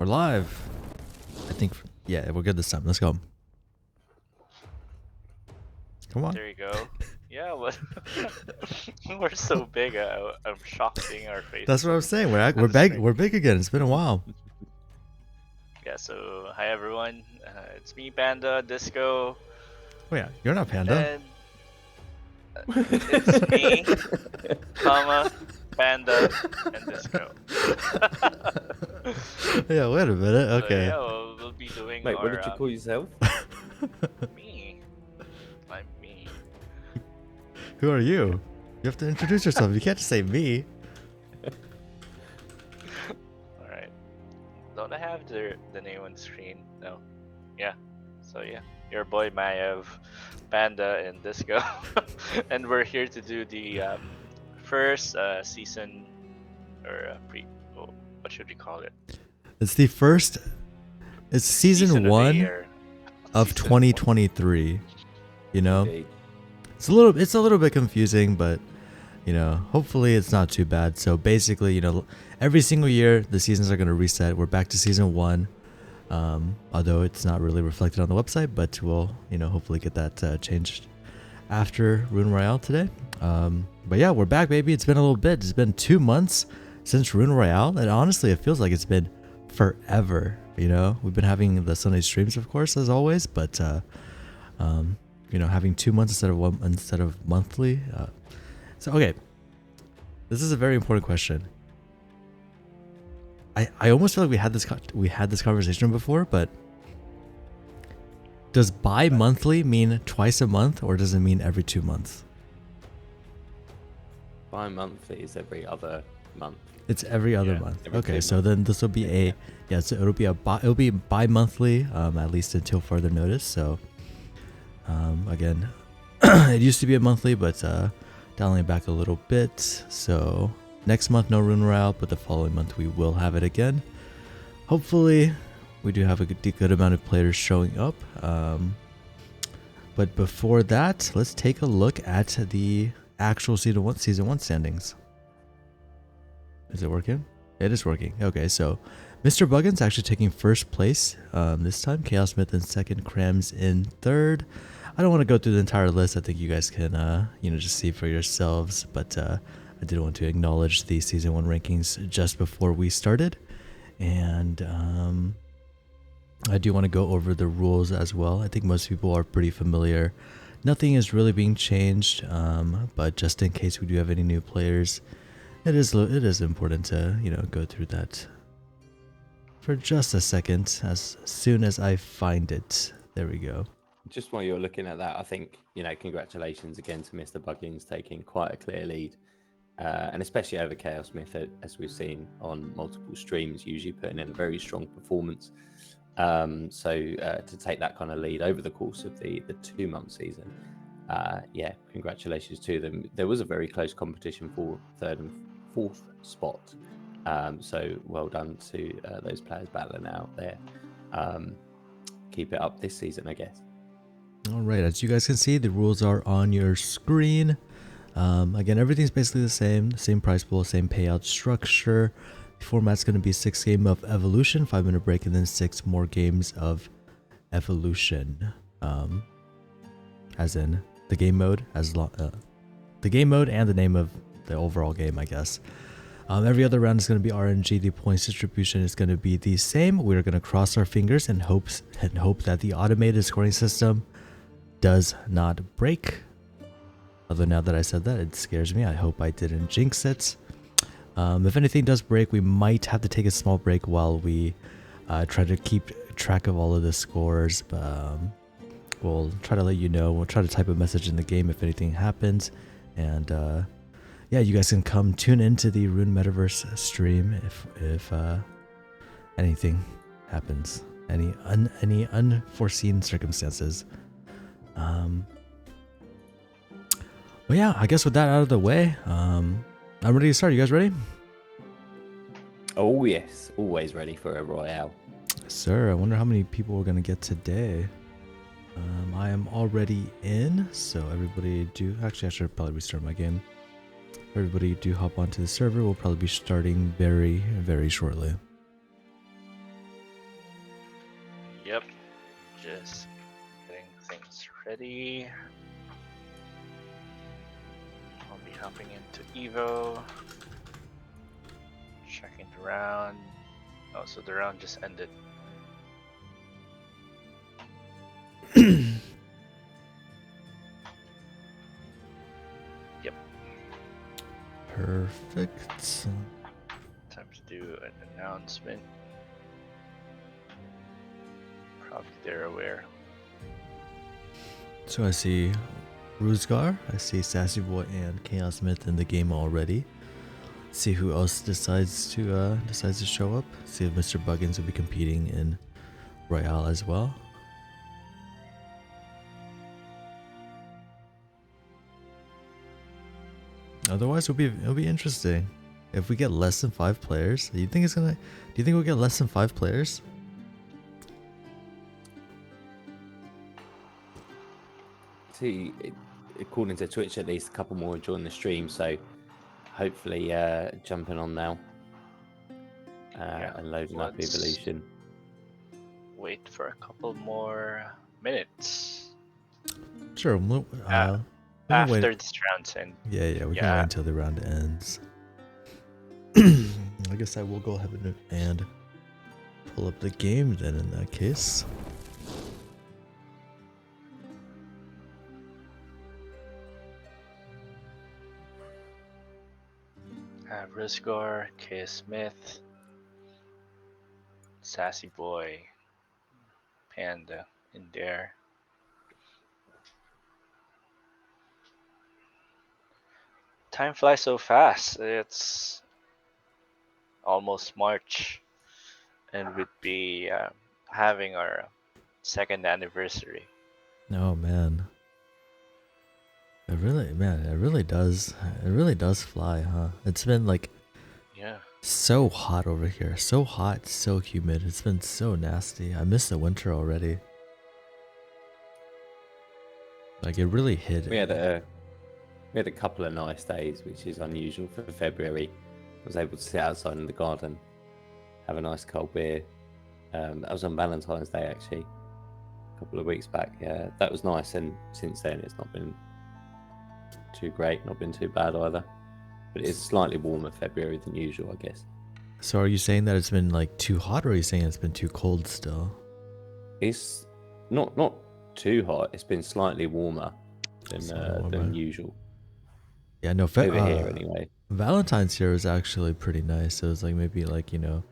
We're live. I think, yeah, we're good this time. Let's go. Come on. There you go. Yeah, what? We're so big. I'm shocked seeing our faces. That's what I'm saying. We're on the big. screen. We're big again. It's been a while. Yeah. So hi everyone. It's me, Panda, Disco, Oh yeah, you're not Panda. and it's me, comma, Panda, and Disco. Yeah, wait a minute. So, Okay. yeah, we'll be doing Mate, our. what did you call yourself? Me. I'm me. Who are you? You have to introduce yourself. You can't just say me. All right. Don't I have the name on the screen? No. Yeah. So yeah, your boy Maiev, Panda, and Disco, and we're here to do the first season or what should we call it? It's the first. It's season Of the 1 year. of Season 2023. You know, Indeed. it's a little bit confusing, but you know, hopefully it's not too bad. So basically, you know, every single year the seasons are going to reset. We're back to season 1. Although it's not really reflected on the website, but we'll, you know, hopefully get that changed after Rune Royale today. But yeah, we're back, baby. It's been a little bit. It's been 2 months since Rune Royale, and honestly, it feels like it's been forever. You know, we've been having the Sunday streams, of course, as always, but you know, having 2 months instead of monthly. So okay, this is a very important question. I almost feel like we had this conversation before, but does bi-monthly mean twice a month, or does it mean every 2 months? Bi-monthly is every other month. It's every other Yeah, month. every Okay, 2 so months. then this will be so it'll be bi-monthly, at least until further notice. So again, it used to be a monthly, but dialing it back a little bit. So next month, no Rune Royale, but the following month we will have it again. Hopefully, we do have a good amount of players showing up. But before that, let's take a look at the actual season one standings. Is it working? It is working. Okay, so Mr. Buggin's actually taking first place this time. Chaos Smith in second. Krams in third. I don't want to go through the entire list. I think you guys can, you know, just see for yourselves. But I did want to acknowledge the season 1 rankings just before we started, and I do want to go over the rules as well. I think most people are pretty familiar. Nothing is really being changed, but just in case we do have any new players, it is important to, you know, go through that for just a second. As soon as I find it, there we go. Just while you're looking at that, I think, you know, congratulations again to Mr. Buggins taking quite a clear lead. And especially over Chaos Smith, as we've seen on multiple streams, usually putting in a very strong performance. So to take that kind of lead over the course of the 2-month season, yeah, congratulations to them. There was a very close competition for 3rd and 4th spot. So well done to those players battling out there. Keep it up this season, I guess. All right, as you guys can see, the rules are on your screen. Again, everything's basically the same price pool, same payout structure. The format's going to be 6 games of Evolution, 5-minute break, and then 6 more games of Evolution. As in the game mode, the game mode and the name of the overall game, I guess. Every other round is going to be RNG. The points distribution is going to be the same. We're going to cross our fingers and hope that the automated scoring system does not break. Although now that I said that, it scares me. I hope I didn't jinx it. If anything does break, we might have to take a small break while we try to keep track of all of the scores. We'll try to let you know. We'll try to type a message in the game if anything happens. And yeah, you guys can come tune into the Rune Metaverse stream if anything happens, any unforeseen circumstances. But yeah, I guess with that out of the way, I'm ready to start. You guys ready? Oh yes, always ready for a Royale. Sir, I wonder how many people we're gonna get today. I am already in, so everybody do. Actually, I should probably restart my game. Everybody do hop onto the server. We'll probably be starting very, very shortly. Yep. Just getting things ready. I'll be hopping into Evo. Checking the round. Oh, so the round just ended. Yep. Perfect. Time to do an announcement. Probably they're aware. So I see Ruzgar, I see Sassy Boy and Chaos Myth in the game already. See who else decides to show up. See if Mr. Buggins will be competing in Royale as well. Otherwise, it'll be interesting. If we get less than 5 players, do you think we'll get less than 5 players? See, according to Twitch, at least a couple more join the stream, so hopefully jumping on now and loading up let's Evolution. Wait for a couple more minutes. Sure. We can After wait. this round's end. Yeah, we can wait until the round ends. I guess I will go ahead and pull up the game then in that case. Risgor, K. Smith, Sassy Boy, Panda in there. Time flies so fast. It's almost March, and we'd be having our 2nd anniversary. Oh man. It really does fly, huh? It's been like so hot over here. So hot, so humid. It's been so nasty. I miss the winter already. Like it really hit. We had a couple of nice days, which is unusual for February. I was able to sit outside in the garden, have a nice cold beer. That was on Valentine's Day actually, a couple of weeks back. Yeah, that was nice, and since then it's not been too great, not been too bad either. But it's slightly warmer February than usual, I guess. So are you saying that it's been like too hot, or are you saying it's been too cold still? It's not too hot. It's been slightly warmer than usual. Yeah, no, over here anyway. Valentine's here was actually pretty nice. It was like maybe like, you know,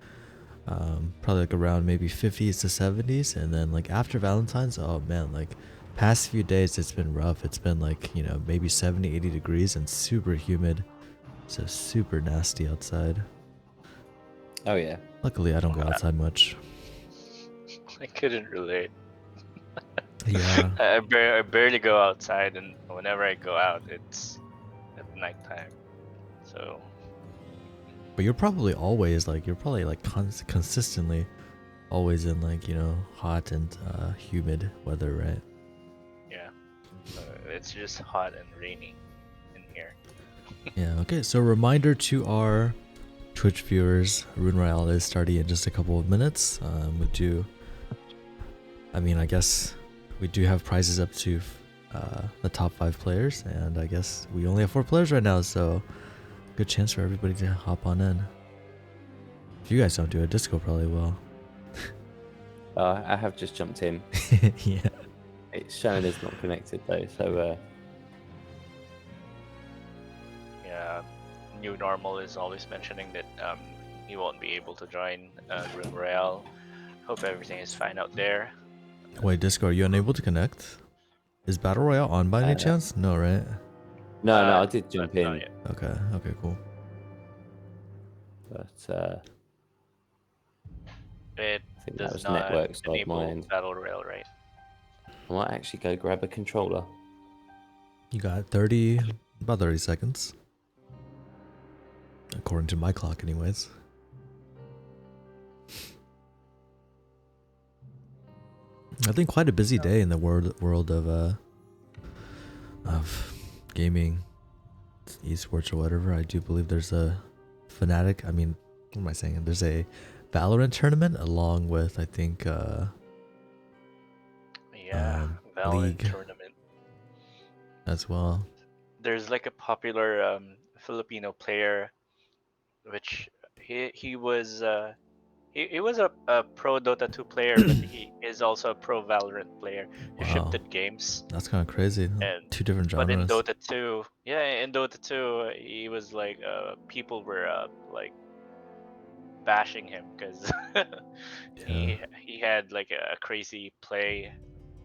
probably like around maybe 50s to 70s, and then like after Valentine's, oh man, like past few days it's been rough. It's been like, you know, maybe 70, 80 degrees and super humid. So super nasty outside. Oh yeah. Luckily I don't go outside much. I couldn't relate. Yeah. I barely go outside, and whenever I go out, it's at nighttime. So. But you're probably consistently always in like, you know, hot and humid weather, right? Yeah. It's just hot and rainy in here. Yeah, okay. So reminder to our Twitch viewers, Rune Royale is starting in just a couple of minutes. I guess we do have prizes up to the top 5 players, and I guess we only have 4 players right now, so good chance for everybody to hop on in. If you guys don't do it, Disco probably will. I have just jumped in. Yeah. It's showing it's not connected though, so yeah, New Normal is always mentioning that he won't be able to join Rune Royale. Hope everything is fine out there. Wait, Disco, are you unable to connect? Is Battle Royale on by any chance? No, right? No, I did jump in. Okay, cool. But it I think that does was not network side enable my end. Battle Royale, right? I might actually go grab a controller. You got about 30 seconds. According to my clock anyways. I think quite a busy day in the world of gaming, esports or whatever. I do believe there's a Fnatic. I mean, what am I saying? There's a Valorant tournament along with, I think, yeah, Valorant League tournament. as well. There's like a popular Filipino player, which he was he was a pro Dota 2 player, but he is also a pro Valorant player. He Wow, shifted games, that's kind of crazy. and Two different but in genres. Dota 2, yeah, in Dota 2, he was like people were like bashing him because Yeah. he had like a crazy play,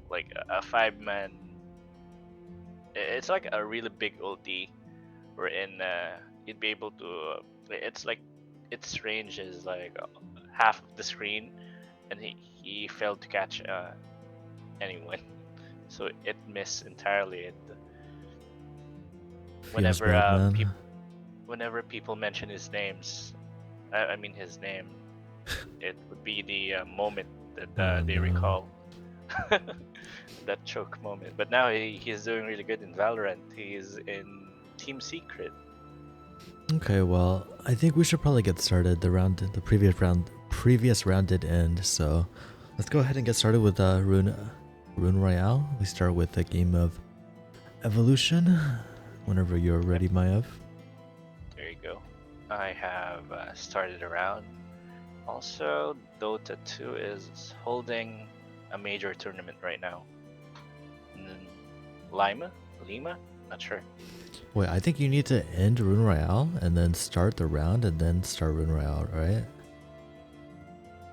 like a 5-man. It's like a really big ulti, wherein you'd be able to. It's like its range is like half of the screen, and he failed to catch anyone, so it missed entirely. And Feels whenever bad, man. whenever people mention his names, I mean his name, it would be the moment that Oh they no. recall. That choke moment. But now he's doing really good in Valorant. He's in Team Secret. Okay, well, I think we should probably get started. The previous round did end, so let's go ahead and get started with Rune Royale. We start with a game of Evolution. Whenever you're ready, Maiev. There you go. I have started around. Also, Dota 2 is holding a major tournament right now. Lima? Not sure. Wait, I think you need to end Rune Royale and then start the round and then start Rune Royale, right?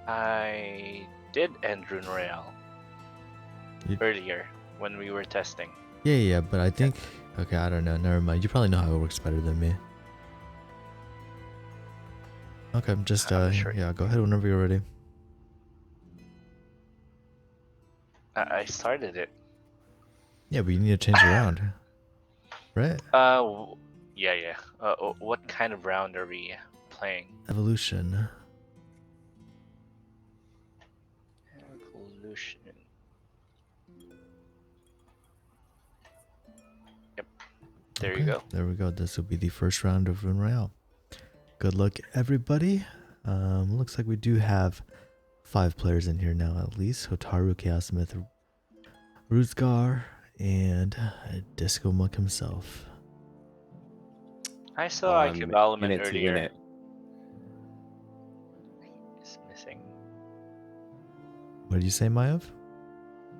I did end Rune Royale earlier when we were testing. Yeah, but I think... Okay, I don't know. Never mind. You probably know how it works better than me. Okay, just, Sure. yeah, go ahead whenever you're ready. I started it. Yeah, but you need to change the round. Right? Yeah. What kind of round are we playing? Evolution. Evolution. Yep. There you go. There we go. This will be the first round of Rune Royale. Good luck, everybody. Looks like we do have 5 players in here now, at least. Hotaru, Chaos Smith, Ruzgar, and Discomonk himself. I saw IQ Element in it to win earlier. it. It's missing. What did you say, Maiev?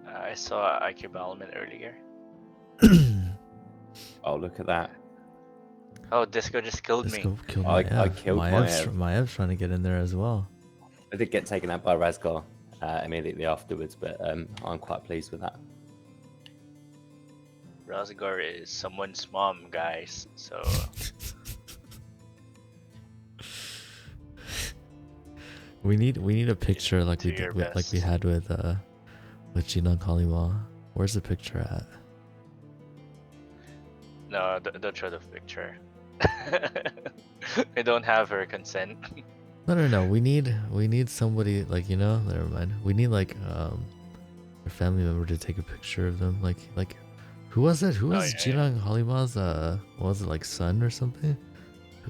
I saw IQ Element earlier. Oh, look at that. Oh, Disco just killed me. Disco killed I Maiev. killed Maiev. Maev's trying to get in there as well. I did get taken out by Razgar immediately afterwards, but I'm quite pleased with that. Razgar is someone's mom, guys. So We need a picture like we do your did, like we best. had with Jinong Kalima. Where's the picture at? no, don't show the picture. I don't have her consent. No. We need somebody like, you know. Never mind. We need like a family member to take a picture of them. Like who was it? Who was Jinong Halima's what was it, like son or something?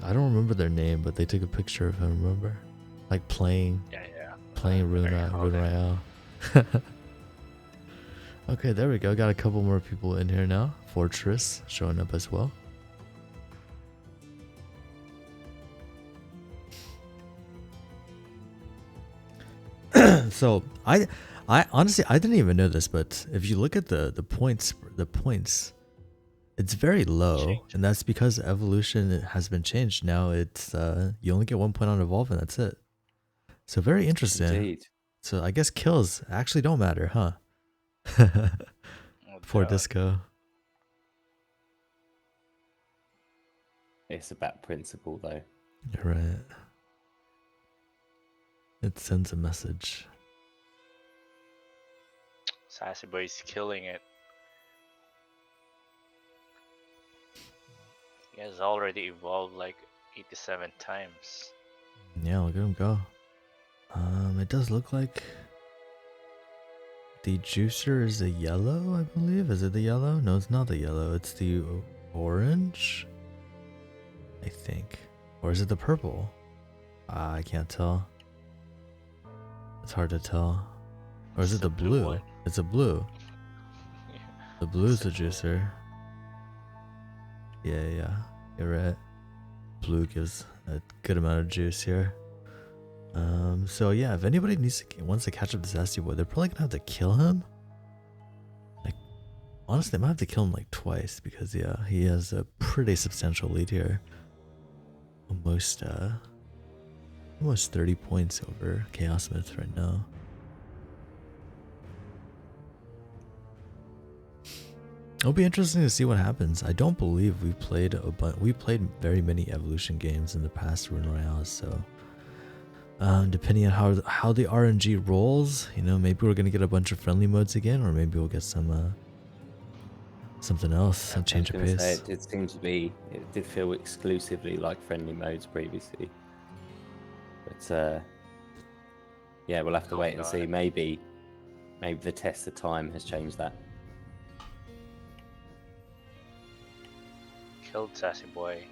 I don't remember their name, but they took a picture of him. Remember, like playing Rune Royale. Okay, there we go. Got a couple more people in here now. Fortress showing up as well. So I honestly I didn't even know this, but if you look at the points, it's very low, and that's because evolution has been changed. Now it's you only get 1 point on evolve, and that's it. So very interesting. Indeed. So I guess kills actually don't matter, huh? Poor Disco. It's about principle, though. You're right. It sends a message. Sassy Boy's killing it. He has already evolved like 87 times. Yeah, look at him go. It does look like the juicer is a yellow, I believe. Is it the yellow? No, it's not the yellow. It's the orange, I think. Or is it the purple? I can't tell. It's hard to tell. Or is it the blue? It's a blue. The blue's the juicer. Yeah, you're right. Blue gives a good amount of juice here. So yeah, if anybody wants to catch up to Sassy Boy, they're probably gonna have to kill him. Like, honestly, they might have to kill him like twice because yeah, he has a pretty substantial lead here. Almost 30 points over Chaos Myth right now. It'll be interesting to see what happens. I don't believe we played very many evolution games in the past Rune Royale, so depending on how the RNG rolls, you know, maybe we're gonna get a bunch of friendly modes again, or maybe we'll get some something else, some change of pace. It did feel exclusively like friendly modes previously, but yeah, we'll have to wait and see. Maybe the test of time has changed that. Killed Sassy Boy.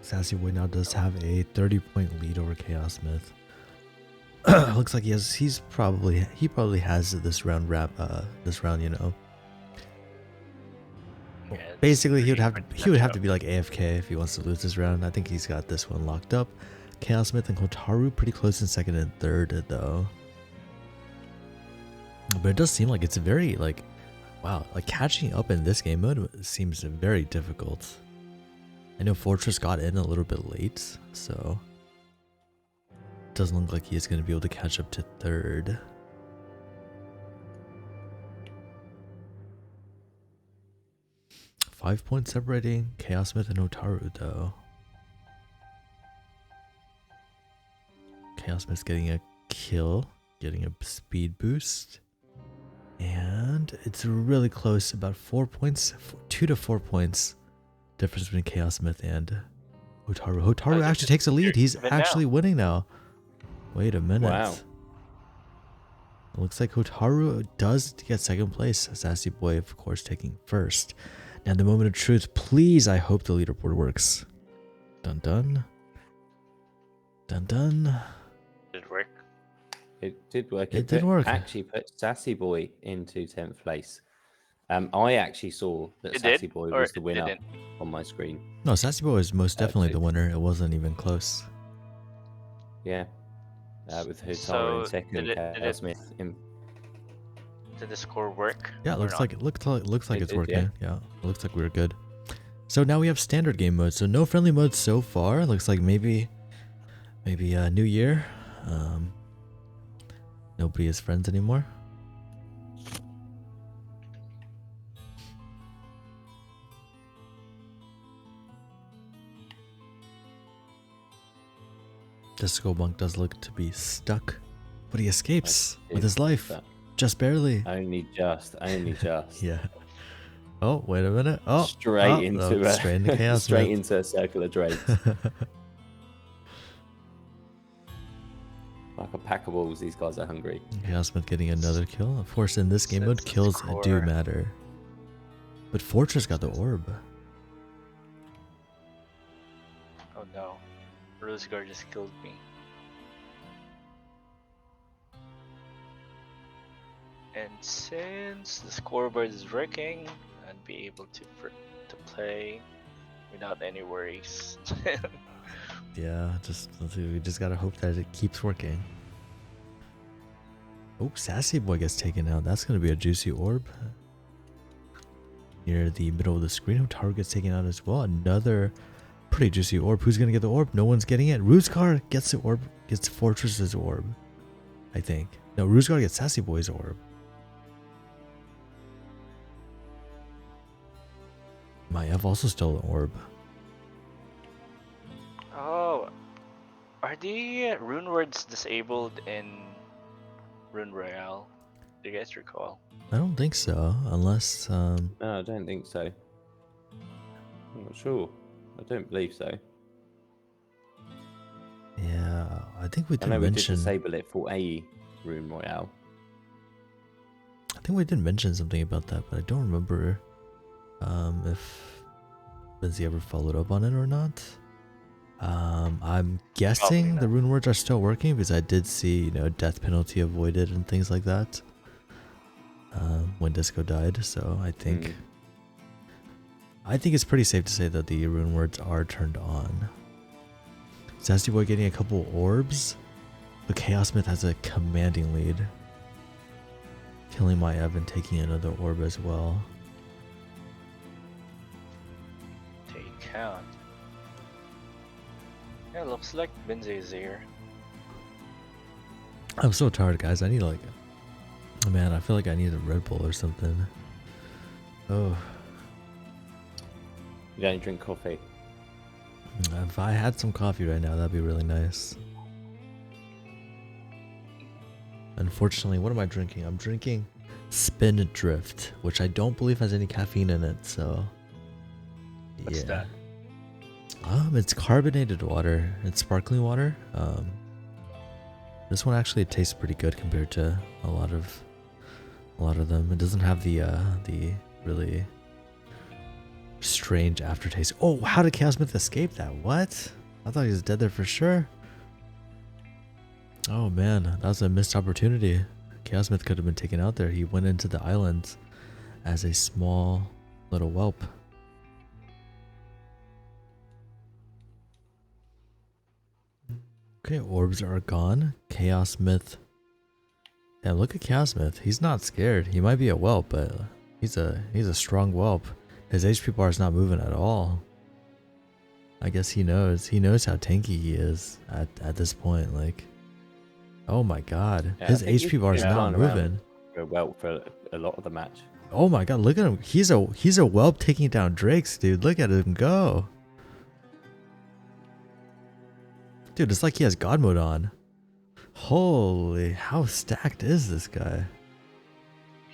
Sassy Boy now does have a 30-point lead over Chaos Myth. Looks like he probably has this round you know. Yeah, Basically, he would have to be like AFK if he wants to lose this round. I think he's got this one locked up. Chaos Myth and Hotaru pretty close in second and third though. But it does seem like it's very like, wow, like catching up in this game mode seems very difficult. I know Fortress got in a little bit late, so it doesn't look like he's going to be able to catch up to third. Five points separating Chaos Myth and Hotaru though. Chaos Myth's getting a kill, getting a speed boost. And it's really close, about 4 points, 2 to 4 points difference between Chaos Myth and Hotaru. Hotaru actually takes a lead. He's actually winning now. Wait a minute. Wow. It looks like Hotaru does get second place. Sassy Boy, of course, taking first. Now, the moment of truth. Please, I hope the leaderboard works. Dun dun. Dun dun. Did it work? It did work. It did work. Actually put Sassy Boy into 10th place. I actually saw that Sassy Boy was the winner on my screen. No, Sassy Boy was most definitely the winner. It wasn't even close. Yeah. With Hotaru in second, Did the score work? Yeah, it looks like it's working. Yeah, it looks like we're good. So now we have standard game mode. So no friendly mode so far. Looks like maybe New Year. Nobody is friends anymore. Discomonk does look to be stuck, but he escapes with his life. Just barely. Only just. Yeah. Oh, wait a minute. Oh, straight into chaos. Straight into a circle of drakes. Like a pack of wolves, these guys are hungry. Chaos Myth getting another kill. Of course, in this game mode, kills do matter. But Fortress got the orb. Oh no. Roseguard just killed me. And since the scoreboard is working, I'd be able to play without any worries. Yeah, we just gotta hope that it keeps working. Oh, Sassy Boy gets taken out. That's gonna be a juicy orb. Near the middle of the screen, Hotaru gets taken out as well. Another pretty juicy orb. Who's gonna get the orb? No one's getting it. Roseguard gets the orb, gets Fortress's orb. I think. No, Roseguard gets Sassy Boy's orb. Maiev also stole an orb. Oh, are the rune words disabled in Rune Royale? Do you guys recall? I don't think so, unless No, I don't think so. I'm not sure. I don't believe so. Yeah, I think we did I know mention. We did disable it for a Rune Royale. I think we did mention something about that, but I don't remember if Lindsay ever followed up on it or not. I'm guessing not. the rune words are still working because I did see, you know, death penalty avoided and things like that when Disco died. So I think it's pretty safe to say that the rune words are turned on. Zesty Boy getting a couple orbs. The Chaos Myth has a commanding lead. Killing Maiev and taking another orb as well. Take count. Yeah, looks like Binze is here. I'm so tired, guys. I need like... Oh, man, I feel like I need a Red Bull or something. Oh. You don't drink coffee? If I had some coffee right now, that'd be really nice. Unfortunately, what am I drinking? I'm drinking Spin Drift, which I don't believe has any caffeine in it, so... What's that? It's carbonated water. It's sparkling water. This one actually tastes pretty good compared to a lot of them. It doesn't have the really strange aftertaste. Oh, how did Chaos Myth escape that? What? I thought he was dead there for sure. Oh man, that was a missed opportunity. Chaos Myth could have been taken out there. He went into the islands as a small little whelp. Okay, orbs are gone. Chaos Myth. Yeah, look at Chaos Myth. He's not scared. He might be a whelp, but he's a strong whelp. His HP bar is not moving at all. I guess he knows. He knows how tanky he is at this point. Like, oh my god, Yeah, his HP bar is not moving. A whelp for a lot of the match. Oh my god, look at him. He's a whelp taking down Drakes, dude. Look at him go. Dude, it's like he has God mode on. Holy, how stacked is this guy?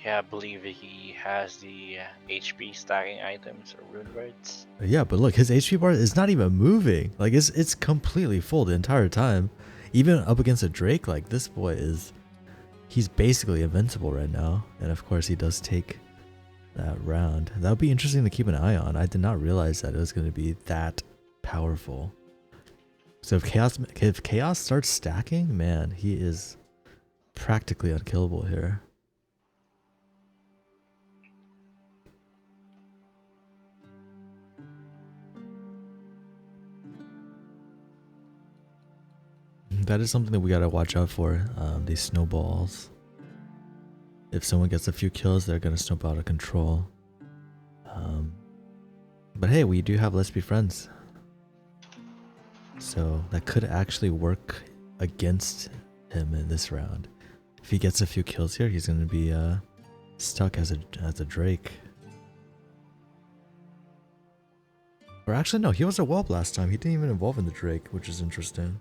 Yeah, I believe he has the HP stacking items or rune words. Yeah, but look, his HP bar is not even moving. Like, it's completely full the entire time. Even up against a Drake, like, this boy he's basically invincible right now. And of course, he does take that round. That would be interesting to keep an eye on. I did not realize that it was going to be that powerful. So if Chaos starts stacking, man, he is practically unkillable here. That is something that we gotta watch out for, these snowballs. If someone gets a few kills, they're gonna snowball out of control. But hey, we do have Let's Be Friends. So that could actually work against him in this round. If he gets a few kills here, he's gonna be stuck as a Drake. Or actually no, he was a whelp last time. He didn't even evolve in the Drake, which is interesting.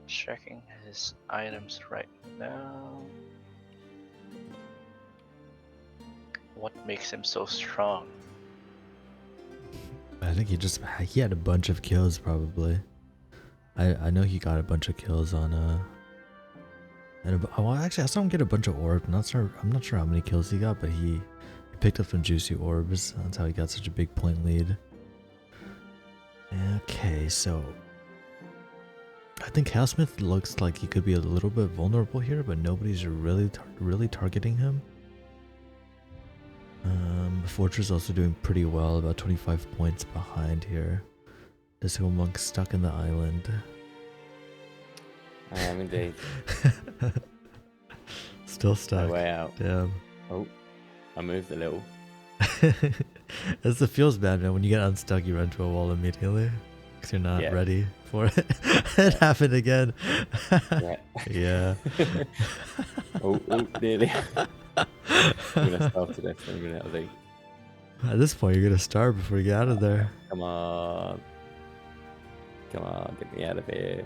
Checking his items right now. What makes him so strong? I think he had a bunch of kills probably. I know he got a bunch of kills on well actually I saw him get a bunch of orbs. I'm not sure how many kills he got, but he picked up some juicy orbs. That's how he got such a big point lead. Okay, so I think Chaos Myth looks like he could be a little bit vulnerable here, but nobody's really targeting him. Fortress also doing pretty well, about 25 points behind here. Discomonk stuck in the island. I am indeed. Still stuck. No way out. Damn. Oh, I moved a little. It feels bad, man. When you get unstuck, you run to a wall immediately because you're not ready for it. It happened again. Yeah. oh, nearly. I'm gonna starve to death in a minute, I think. At this point, you're gonna starve before you get out of there. Come on, get me out of here.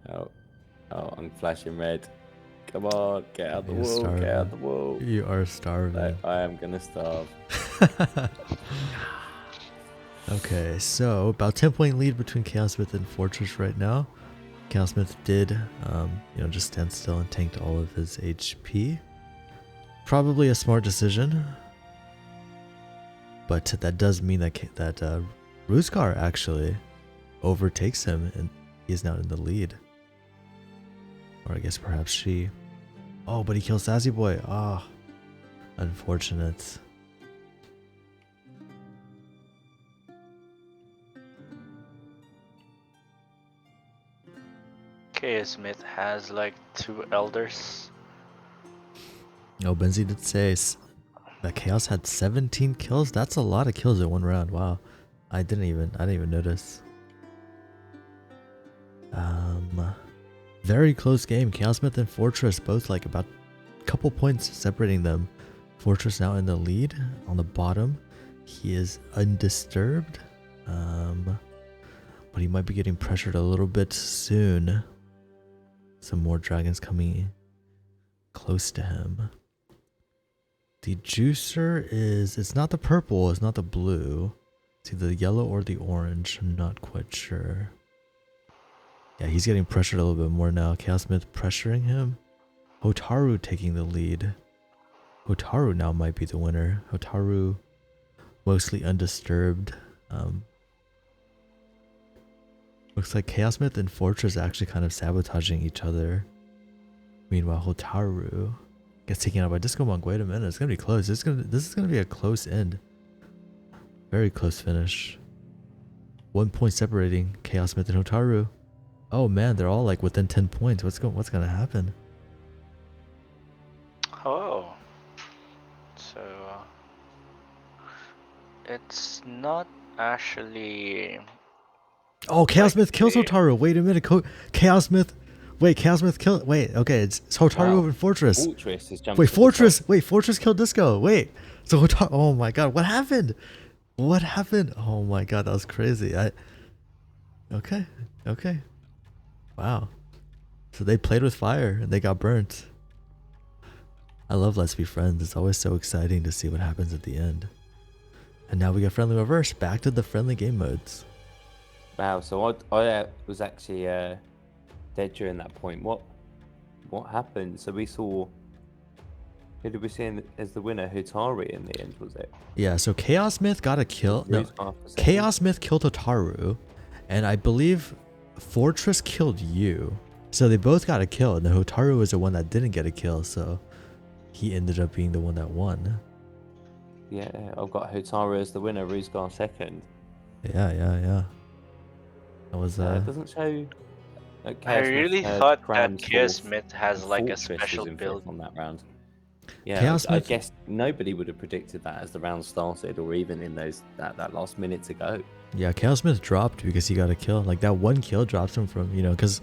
Oh, I'm flashing red. Come on, get out the You're wall, get out the starving. wall. You are No, starving. I am gonna starve. Okay, so about 10-point lead between Chaos Myth and Fortress right now. Chaos Myth did, just stand still and tanked all of his HP. Probably a smart decision, but that does mean that Ruzgar actually overtakes him and he is now in the lead. Or I guess perhaps she. Oh, but he kills Sassy Boy. Ah, unfortunate. K. Smith has like 2 elders. Oh, Benzi did say that Chaos had 17 kills. That's a lot of kills in one round. Wow, I didn't even notice. Very close game. Chaos Myth and Fortress both like about a couple points separating them. Fortress now in the lead on the bottom. He is undisturbed, but he might be getting pressured a little bit soon. Some more dragons coming close to him. The juicer it's not the purple, it's not the blue. It's either the yellow or the orange. I'm not quite sure. Yeah, he's getting pressured a little bit more now. Chaos Myth pressuring him. Hotaru taking the lead. Hotaru now might be the winner. Hotaru mostly undisturbed. Looks like Chaos Myth and Fortress actually kind of sabotaging each other. Meanwhile, Hotaru gets taken out by Discomonk. Wait a minute, it's gonna be close. This is gonna be a close end. Very close finish. 1 point separating Chaos Myth and Hotaru. Oh man, they're all like within 10 points. What's gonna happen? Oh. So it's not actually. Oh, Chaos Like Myth kills they- Hotaru. Wait a minute, Chaos Myth. Wait, Chaos Myth kill. Wait, okay, it's Hotaru Wow. over Fortress. Fortress has jumped. Wait, to the Fortress. top. Wait, Fortress killed Disco. Wait, so Hotaru. Oh my god, what happened? What happened? Oh my god, that was crazy. Okay. Wow. So they played with fire and they got burnt. I love Let's Be Friends. It's always so exciting to see what happens at the end. And now we got friendly reverse. Back to the friendly game modes. Wow. So I was actually dead during that point. What happened? So we saw. Who did we see as the winner? Hotaru in the end, was it? Yeah, so Chaos Myth got a kill. No, Ruzgar for second. Chaos Myth killed Hotaru, and I believe Fortress killed you. So they both got a kill, and then Hotaru was the one that didn't get a kill, so he ended up being the one that won. Yeah, I've got Hotaru as the winner. Ruzgar second. Yeah. That was It doesn't show. I Chaos Myth really third, thought Cram that Chaos fourth, Myth has and like a Fortress was special in build. fifth on that round. Yeah, Chaos I Myth- guess nobody would have predicted that as the round started, or even in that last minute to go. Yeah, Chaos Myth dropped because he got a kill. Like that one kill drops him from, because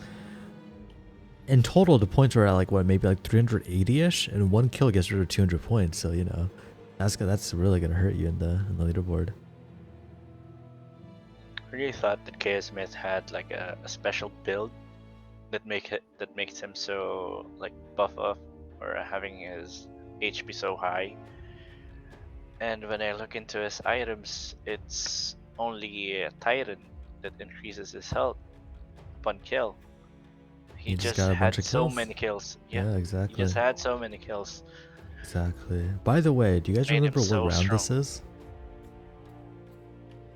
in total the points were at like what, maybe like 380ish, and one kill gets rid of 200 points. So that's really gonna hurt you in the leaderboard. I really thought that Chaos Myth had like a special build that makes him so like buff up or having his HP so high. And when I look into his items, it's only a Tyrant that increases his health upon kill. He just just got a had bunch of so kills. many kills. Yeah, He exactly. just had so many kills. Exactly. By the way, do you guys Made him remember what so round this strong. is?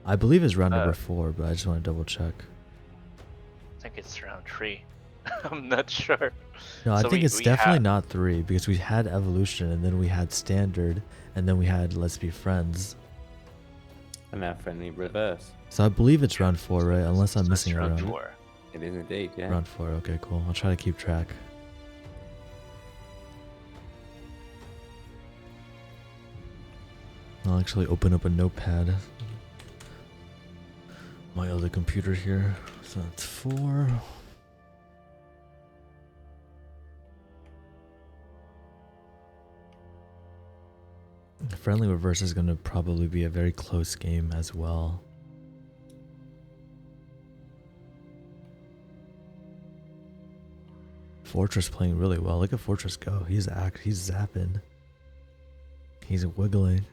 I believe it's round Uh, number 4, but I just want to double check. I think it's round 3. I'm not sure. No, I So think we- it's we definitely have- not 3 because we had evolution and then we had standard and then we had let's be friends. And now friendly reverse. So I believe it's round 4, right? Unless I'm So it's missing a round round. 4. It is indeed, yeah. Round 4. Okay, cool. I'll try to keep track. I'll actually open up a notepad. My other computer here. So that's 4. Friendly reverse is going to probably be a very close game as well. Fortress playing really well. Look at Fortress go. He's zapping. He's wiggling.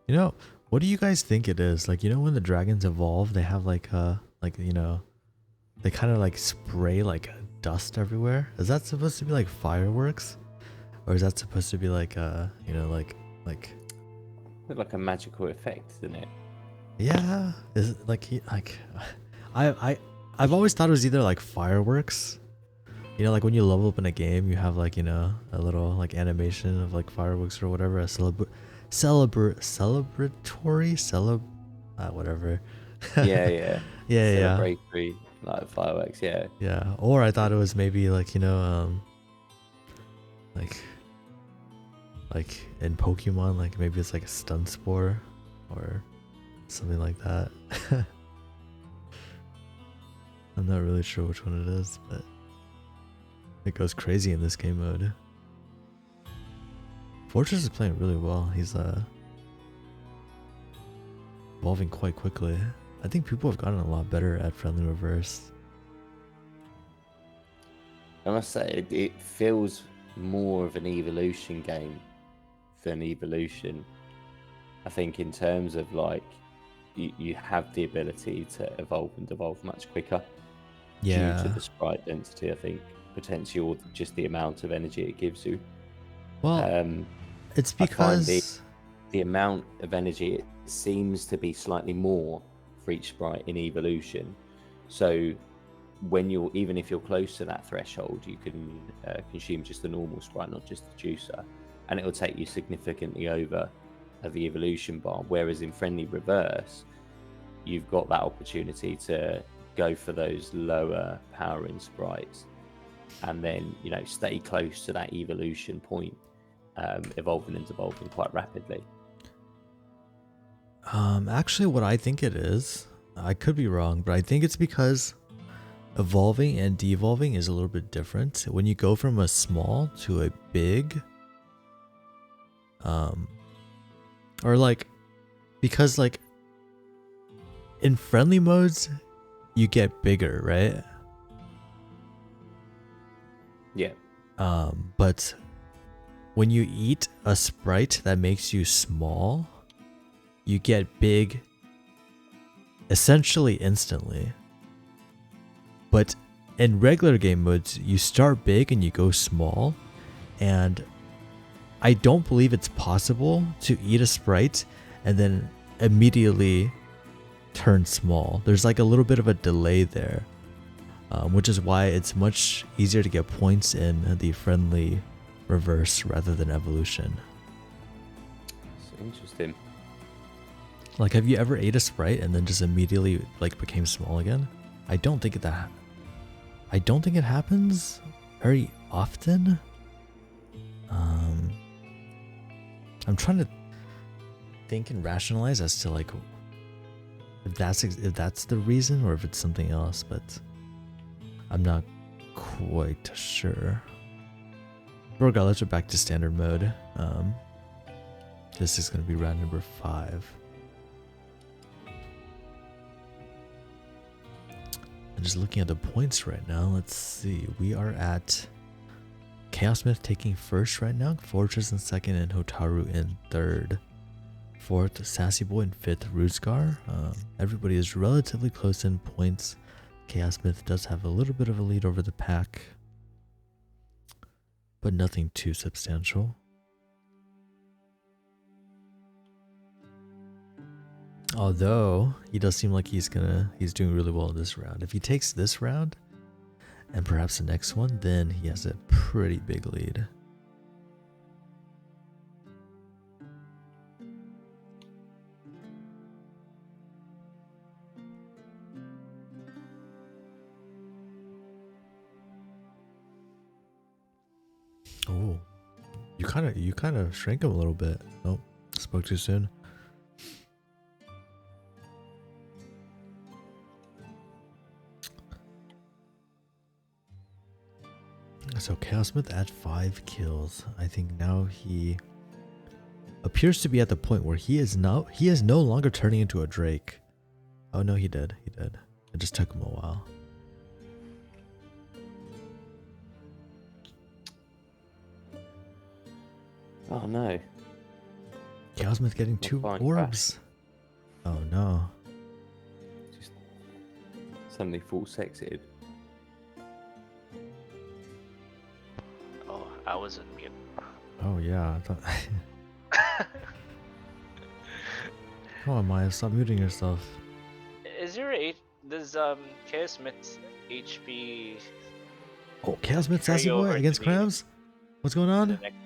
You know, what do you guys think it is? Like, you know, when the dragons evolve, they have like you know, they kind of like spray like dust everywhere. Is that supposed to be like fireworks, or is that supposed to be like you know, like Like a magical effect, isn't it? yeah? Is it like I've always thought it was either like fireworks. You know, like when you level up in a game, you have like, you know, a little like animation of like fireworks or whatever, a whatever. Yeah, yeah. Yeah. Celebratory, like fireworks, yeah. Yeah. Or I thought it was maybe like, you know, like in Pokemon, like maybe it's like a stun spore or something like that. I'm not really sure which one it is, but it goes crazy in this game mode. Fortress is playing really well. He's evolving quite quickly. I think people have gotten a lot better at friendly reverse. I must say, it feels more of an evolution game than evolution. I think in terms of like, you have the ability to evolve and devolve much quicker due to the sprite density, I think, potentially, or just the amount of energy it gives you. Well, it's I find because the amount of energy, it seems to be slightly more for each sprite in evolution. So when you're, even if you're close to that threshold, you can consume just a normal sprite, not just the juicer, and it will take you significantly over the evolution bar. Whereas in friendly reverse, you've got that opportunity to go for those lower powering sprites and then, you know, stay close to that evolution point, evolving and devolving quite rapidly. Actually, what I think it is, I could be wrong, but I think it's because evolving and devolving is a little bit different. When you go from a small to a big, or like, because like in friendly modes, you get bigger, right? Yeah. But when you eat a sprite that makes you small, you get big essentially instantly. But in regular game modes, you start big and you go small, and I don't believe it's possible to eat a sprite and then immediately turn small. There's like a little bit of a delay there, which is why it's much easier to get points in the friendly reverse rather than evolution. It's interesting. Like, have you ever ate a sprite and then just immediately like became small again? I don't think it happens very often. I'm trying to think and rationalize as to like if that's the reason or if it's something else, but I'm not quite sure. Regardless, we're back to standard mode. This is going to be round number 5. I'm just looking at the points right now. Let's see. We are at Chaos Myth taking first right now, Fortress in second, and Hotaru in third. Fourth, Sassy Boy in fifth, Rootscar. Everybody is relatively close in points. Chaos Myth does have a little bit of a lead over the pack, but nothing too substantial. Although he does seem like he's doing really well in this round. If he takes this round and perhaps the next one, then he has a pretty big lead. Oh, you kind of shrank him a little bit. Oh, spoke too soon. So Chaos Smith at 5 kills. I think now he appears to be at the point where he is no longer turning into a Drake. Oh no, he did. It just took him a while. Oh no. Chaos Smith getting 2 fine orbs. Oh no. Just suddenly full sexed. Oh, I was on mute. Oh yeah. I thought Come on, Maya, stop muting yourself. Is your does Chaos Smith's HP Oh, Chaos Smith carry Sassy Boy over against to the Krams? What's going the on? next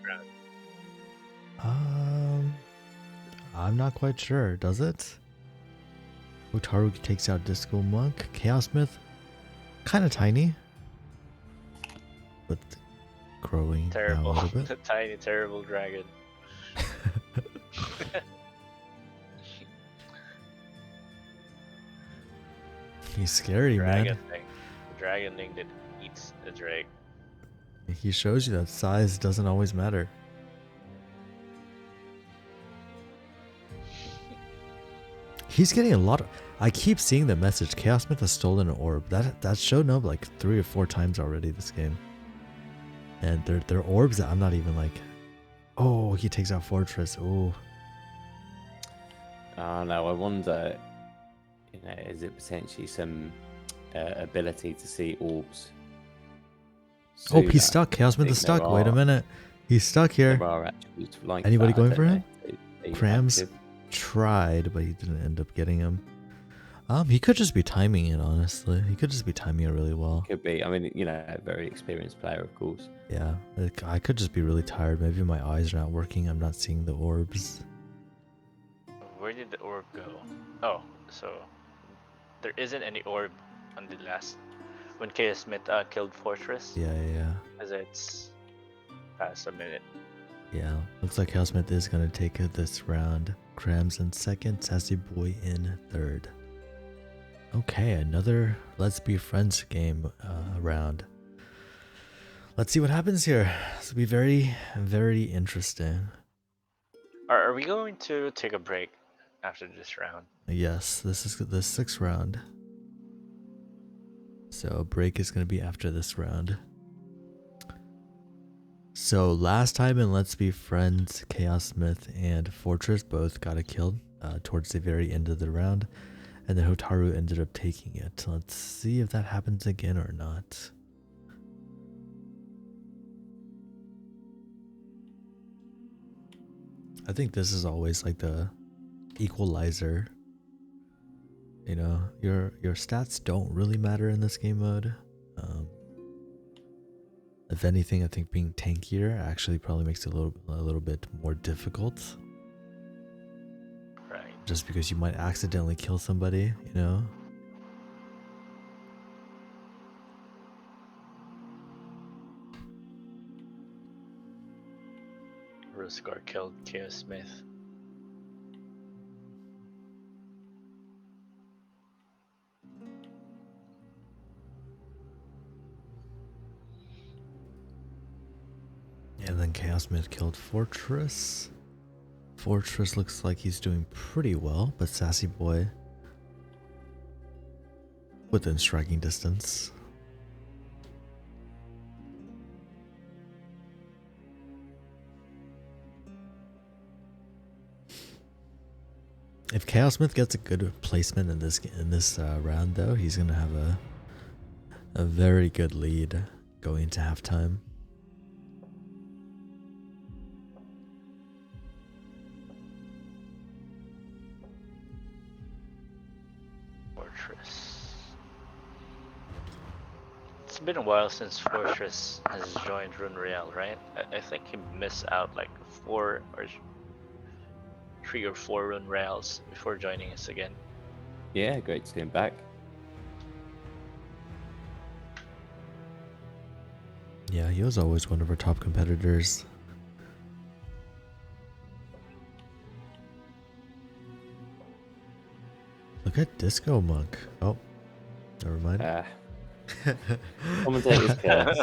round? I'm not quite sure. Does it? Hotaru takes out Discomonk. Chaos Smith, kind of tiny, but growing now a Terrible, little bit. the tiny, terrible dragon. He's scary, Dragon man. thing. The dragon thing that eats the drake. He shows you that size doesn't always matter. He's getting a lot of... I keep seeing the message. Chaos Smith has stolen an orb. That's shown up like 3 or 4 times already this game. And they're orbs that I'm not even like... Oh, he takes out Fortress. Oh. Oh no, I wonder, is it potentially some ability to see orbs? Oh, he's sooner? stuck. Chaos Smith I is think stuck. Wait a minute. He's stuck here. There are attributes like Anybody that, I going don't for know. him? Are you Krams active? tried, but he didn't end up getting him. He could just be timing it, honestly. He could just be timing it really well. Could be. I mean, a very experienced player, of course. Yeah, I could just be really tired. Maybe my eyes are not working. I'm not seeing the orbs. Where did the orb go? Oh, so there isn't any orb on the last when Chaos Smith killed Fortress. Yeah. As it's past a minute. Yeah, looks like Chaos Smith is going to take this round. Krams in second, Sassy Boy in third. Okay, another Let's Be Friends game round. Let's see what happens here. This will be very, very interesting. Are we going to take a break after this round? Yes, this is the 6th round. So break is going to be after this round. So last time in Let's Be Friends, Chaos Smith and Fortress both got a kill towards the very end of the round. And then Hotaru ended up taking it. Let's see if that happens again or not. I think this is always like the equalizer. Your stats don't really matter in this game mode. If anything, I think being tankier actually probably makes it a little bit more difficult. Right. Just because you might accidentally kill somebody, Ruskar killed Chaos Smith. And then Chaos Smith killed Fortress. Fortress looks like he's doing pretty well, but Sassy Boy within striking distance. If Chaos Smith gets a good placement in this round, though, he's gonna have a very good lead going into halftime. Fortress. It's been a while since Fortress has joined Rune Royale, right? I think he missed out like 3 or 4 Rune Royales before joining us again. Yeah, great to see him back. Yeah, he was always one of our top competitors. Look at Discomonk. Oh, never mind. Commentator's curse.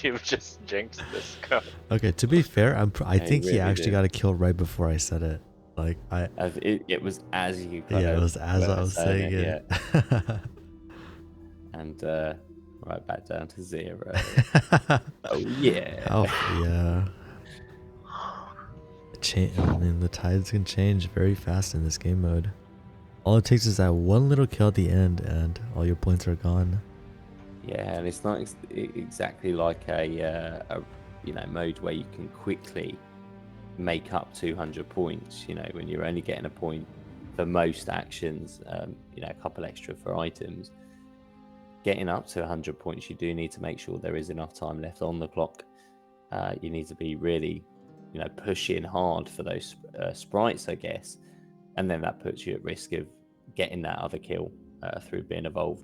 You've just jinxed Disco. Okay, to be fair, I Yeah, he think he really actually did. got a kill right before I said it. Like It was as you kind yeah, it of was as I were was saying saying it, it. yeah. And right back down to 0. Oh yeah. Oh yeah. I mean, the tides can change very fast in this game mode. All it takes is that one little kill at the end, and all your points are gone. Yeah, and it's not exactly like a mode where you can quickly make up 200 points. You know, when you're only getting a point for most actions, a couple extra for items. Getting up to 100 points, you do need to make sure there is enough time left on the clock. You need to be really, pushing hard for those sprites, I guess, and then that puts you at risk of getting that other kill through being evolved.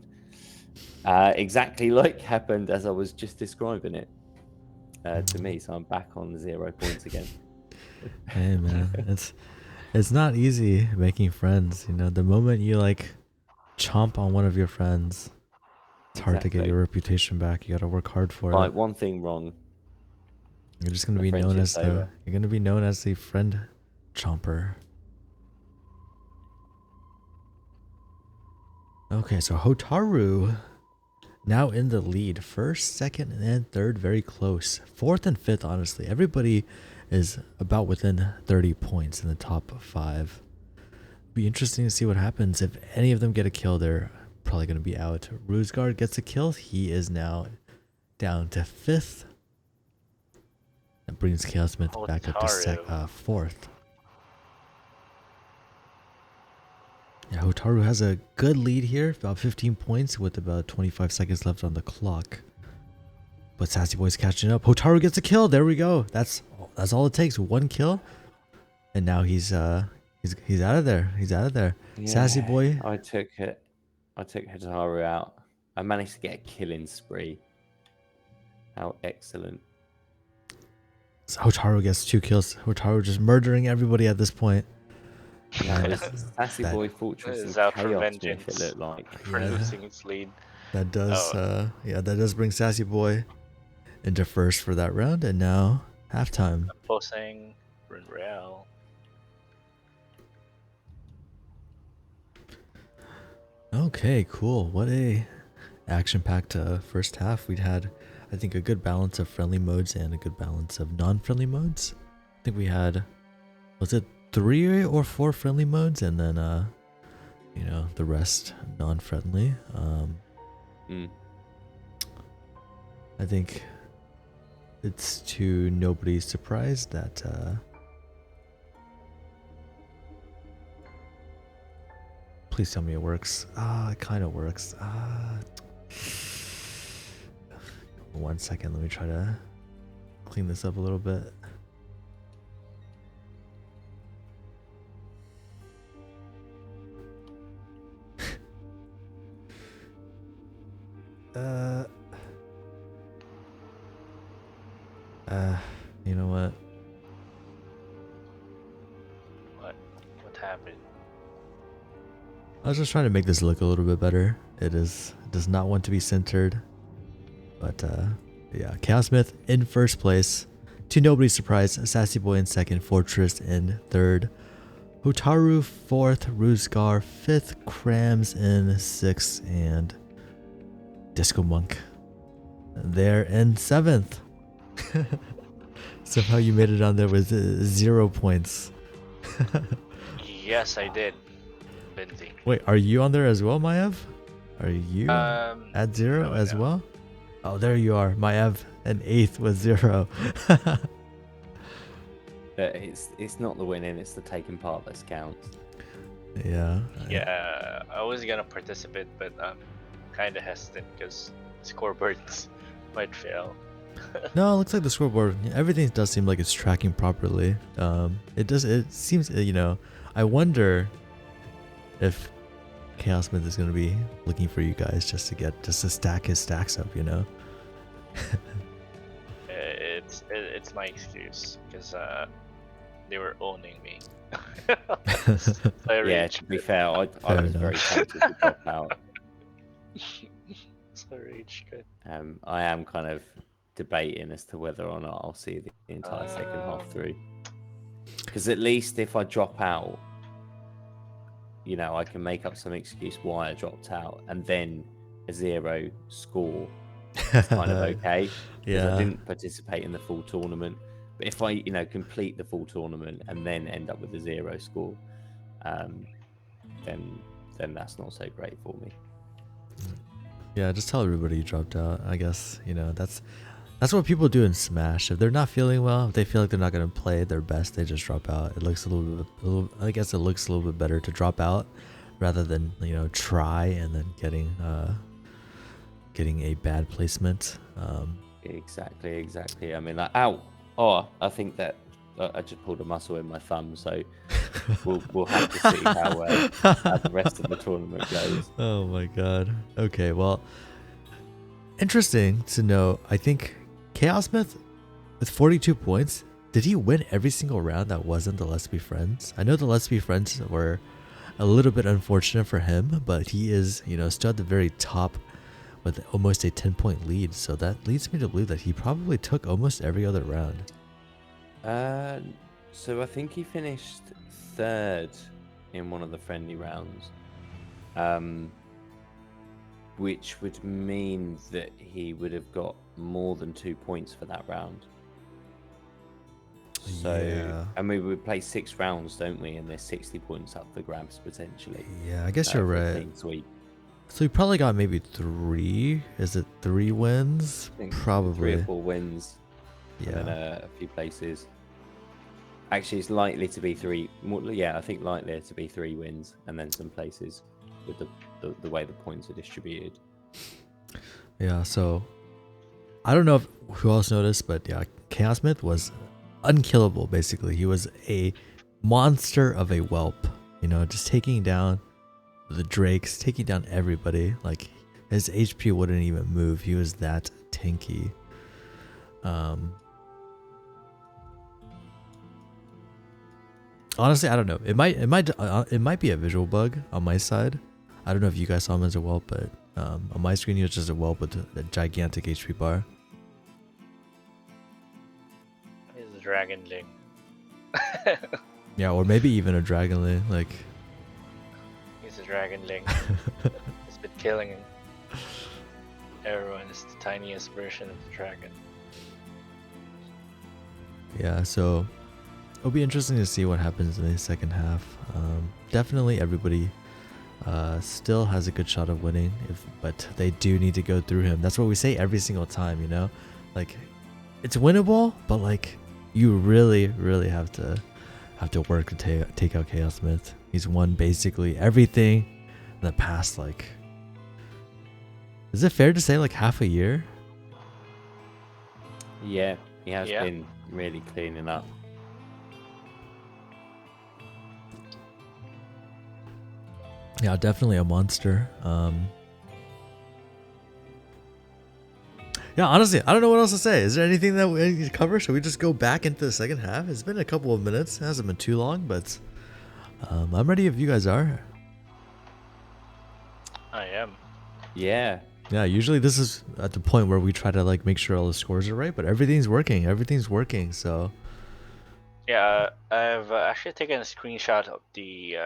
Exactly like happened as I was just describing it to me. So I'm back on 0 points again. Hey man, it's not easy making friends. You know, the moment you like chomp on one of your friends, it's hard to get Exactly. your reputation back. You gotta work hard for Like it. one thing wrong, You're just gonna the be known friendship's as over. you're gonna be known as the friend chomper. Okay, so Hotaru now in the lead. First, second, and third very close. Fourth and fifth, honestly. Everybody is about within 30 points in the top 5. Be interesting to see what happens. If any of them get a kill, they're probably going to be out. Rusgard gets a kill. He is now down to 5th. That brings Chaos Smith back up to Hotaru. 4th. Yeah, Hotaru has a good lead here, about 15 points with about 25 seconds left on the clock. But Sassy Boy's catching up. Hotaru gets a kill. There we go. That's all it takes. 1 kill, and now he's out of there. He's out of there. Yeah, Sassy Boy. I took Hitaru out. I managed to get a killing spree. How excellent. So Hotaru gets 2 kills. Hotaru just murdering everybody at this point. Yeah, it was Sassy That- Boy Fortress Is of out for Chaos, vengeance. Smith, it looked like. For Yeah. losing its lead. That does Oh. that does bring Sassy Boy into first for that round, and now halftime. Posing Arken Royale. Okay, cool. What a action-packed first half. We'd had, I think, a good balance of friendly modes and a good balance of non-friendly modes. I think we had, was it 3 or 4 friendly modes, and then the rest non-friendly. I think it's to nobody's surprise that please tell me it works. It kind of works. 1 second, let me try to clean this up a little bit. You know what? What happened? I was just trying to make this look a little bit better. It does not want to be centered. But yeah, Chaos Smith in first place. To nobody's surprise, Sassy Boy in second, Fortress in third, Hotaru fourth, Rusgar fifth, Krams in sixth, and Discomonk there in seventh. Somehow you made it on there with 0 points. Yes, I did. Benzie. Wait, are you on there as well, Maiev? Are you at 0 no, as no. well? Oh, there you are, Maiev in 8th with 0. But it's not the winning, it's the taking part that counts. Yeah. Yeah, I was gonna participate, but I'm kind of hesitant because scoreboards might fail. No, it looks like the scoreboard. Everything does seem like it's tracking properly. It seems. I wonder if Chaos Smith is gonna be looking for you guys just to stack his stacks up. It's my excuse because they were owning me. Yeah, to be fair, I was enough. very tempted to drop out. So rage quit. I am kind of debating as to whether or not I'll see the entire second half through. Because at least if I drop out, you know, I can make up some excuse why I dropped out, and then a 0 score is kind of okay because I Yeah. didn't participate in the full tournament. But if I, you know, complete the full tournament and then end up with a 0 score, then that's not so great for me. Yeah, just tell everybody you dropped out. I guess, you know, that's what people do in Smash. If they're not feeling well, if they feel like they're not gonna play their best, they just drop out. It looks I guess it looks a little bit better to drop out rather than, you know, try and then getting a bad placement. Exactly. I mean, like, ow! Oh, I think that I just pulled a muscle in my thumb, so we'll have to see how the rest of the tournament goes. Oh my god. Okay, well, interesting to know. I think Chaos Myth with 42 points, did he win every single round that wasn't the Let's Be Friends? I know the Let's Be Friends were a little bit unfortunate for him, but he is, you know, still at the very top with almost a 10-point lead. So that leads me to believe that he probably took almost every other round. So I think he finished 3rd in one of the friendly rounds, which would mean that he would have got more than 2 points for that round. So, Yeah. and we play 6 rounds, don't we? And there's 60 points up for grabs potentially. Yeah, I guess you're for a right. clean sweep. So he probably got maybe 3. Is it 3 wins? I think Probably. 3 or 4 wins. Yeah. And then a few places. Actually, it's likely to be 3. Yeah, I think likely to be 3 wins and then some places with the way the points are distributed. Yeah, so I don't know if who else noticed, but yeah, Chaos Myth was unkillable, basically. He was a monster of a whelp, you know, just taking down the Drakes, taking down everybody. Like, his HP wouldn't even move. He was that tanky. Honestly, I don't know. It might be a visual bug on my side. I don't know if you guys saw him as a whelp, but on my screen he was just a whelp with a gigantic HP bar. He's a dragon ling. Yeah, or maybe even a dragonling. Like, He's a dragon ling. He's been killing everyone. It's the tiniest version of the dragon. yeah. So it'll be interesting to see what happens in the second half. Definitely, everybody still has a good shot of winning, but they do need to go through him. That's what we say every single time, you know? Like, it's winnable, but like, you really, really have to work to take out Chaos Myth. He's won basically everything in the past, like, is it fair to say like half a year? Yeah, he has Yeah. been really cleaning up. Yeah, definitely a monster. Yeah, honestly, I don't know what else to say. Is there anything that we need to cover? Should we just go back into the second half? It's been a couple of minutes. It hasn't been too long, but I'm ready if you guys are. I am. Yeah. Yeah, usually this is at the point where we try to like make sure all the scores are right, but everything's working. Everything's working. So Yeah, I've actually taken a screenshot of the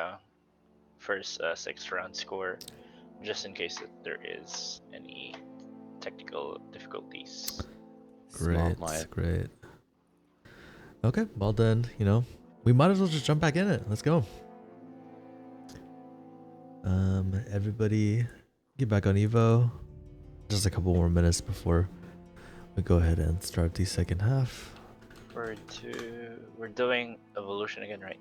first 6 round score, just in case that there is any technical difficulties. Smart, great, Maiev. great. Okay, well then, you know, we might as well just jump back in it. Let's go. Everybody get back on Evo. Just a couple more minutes before we go ahead and start the second half. We're doing evolution again, right?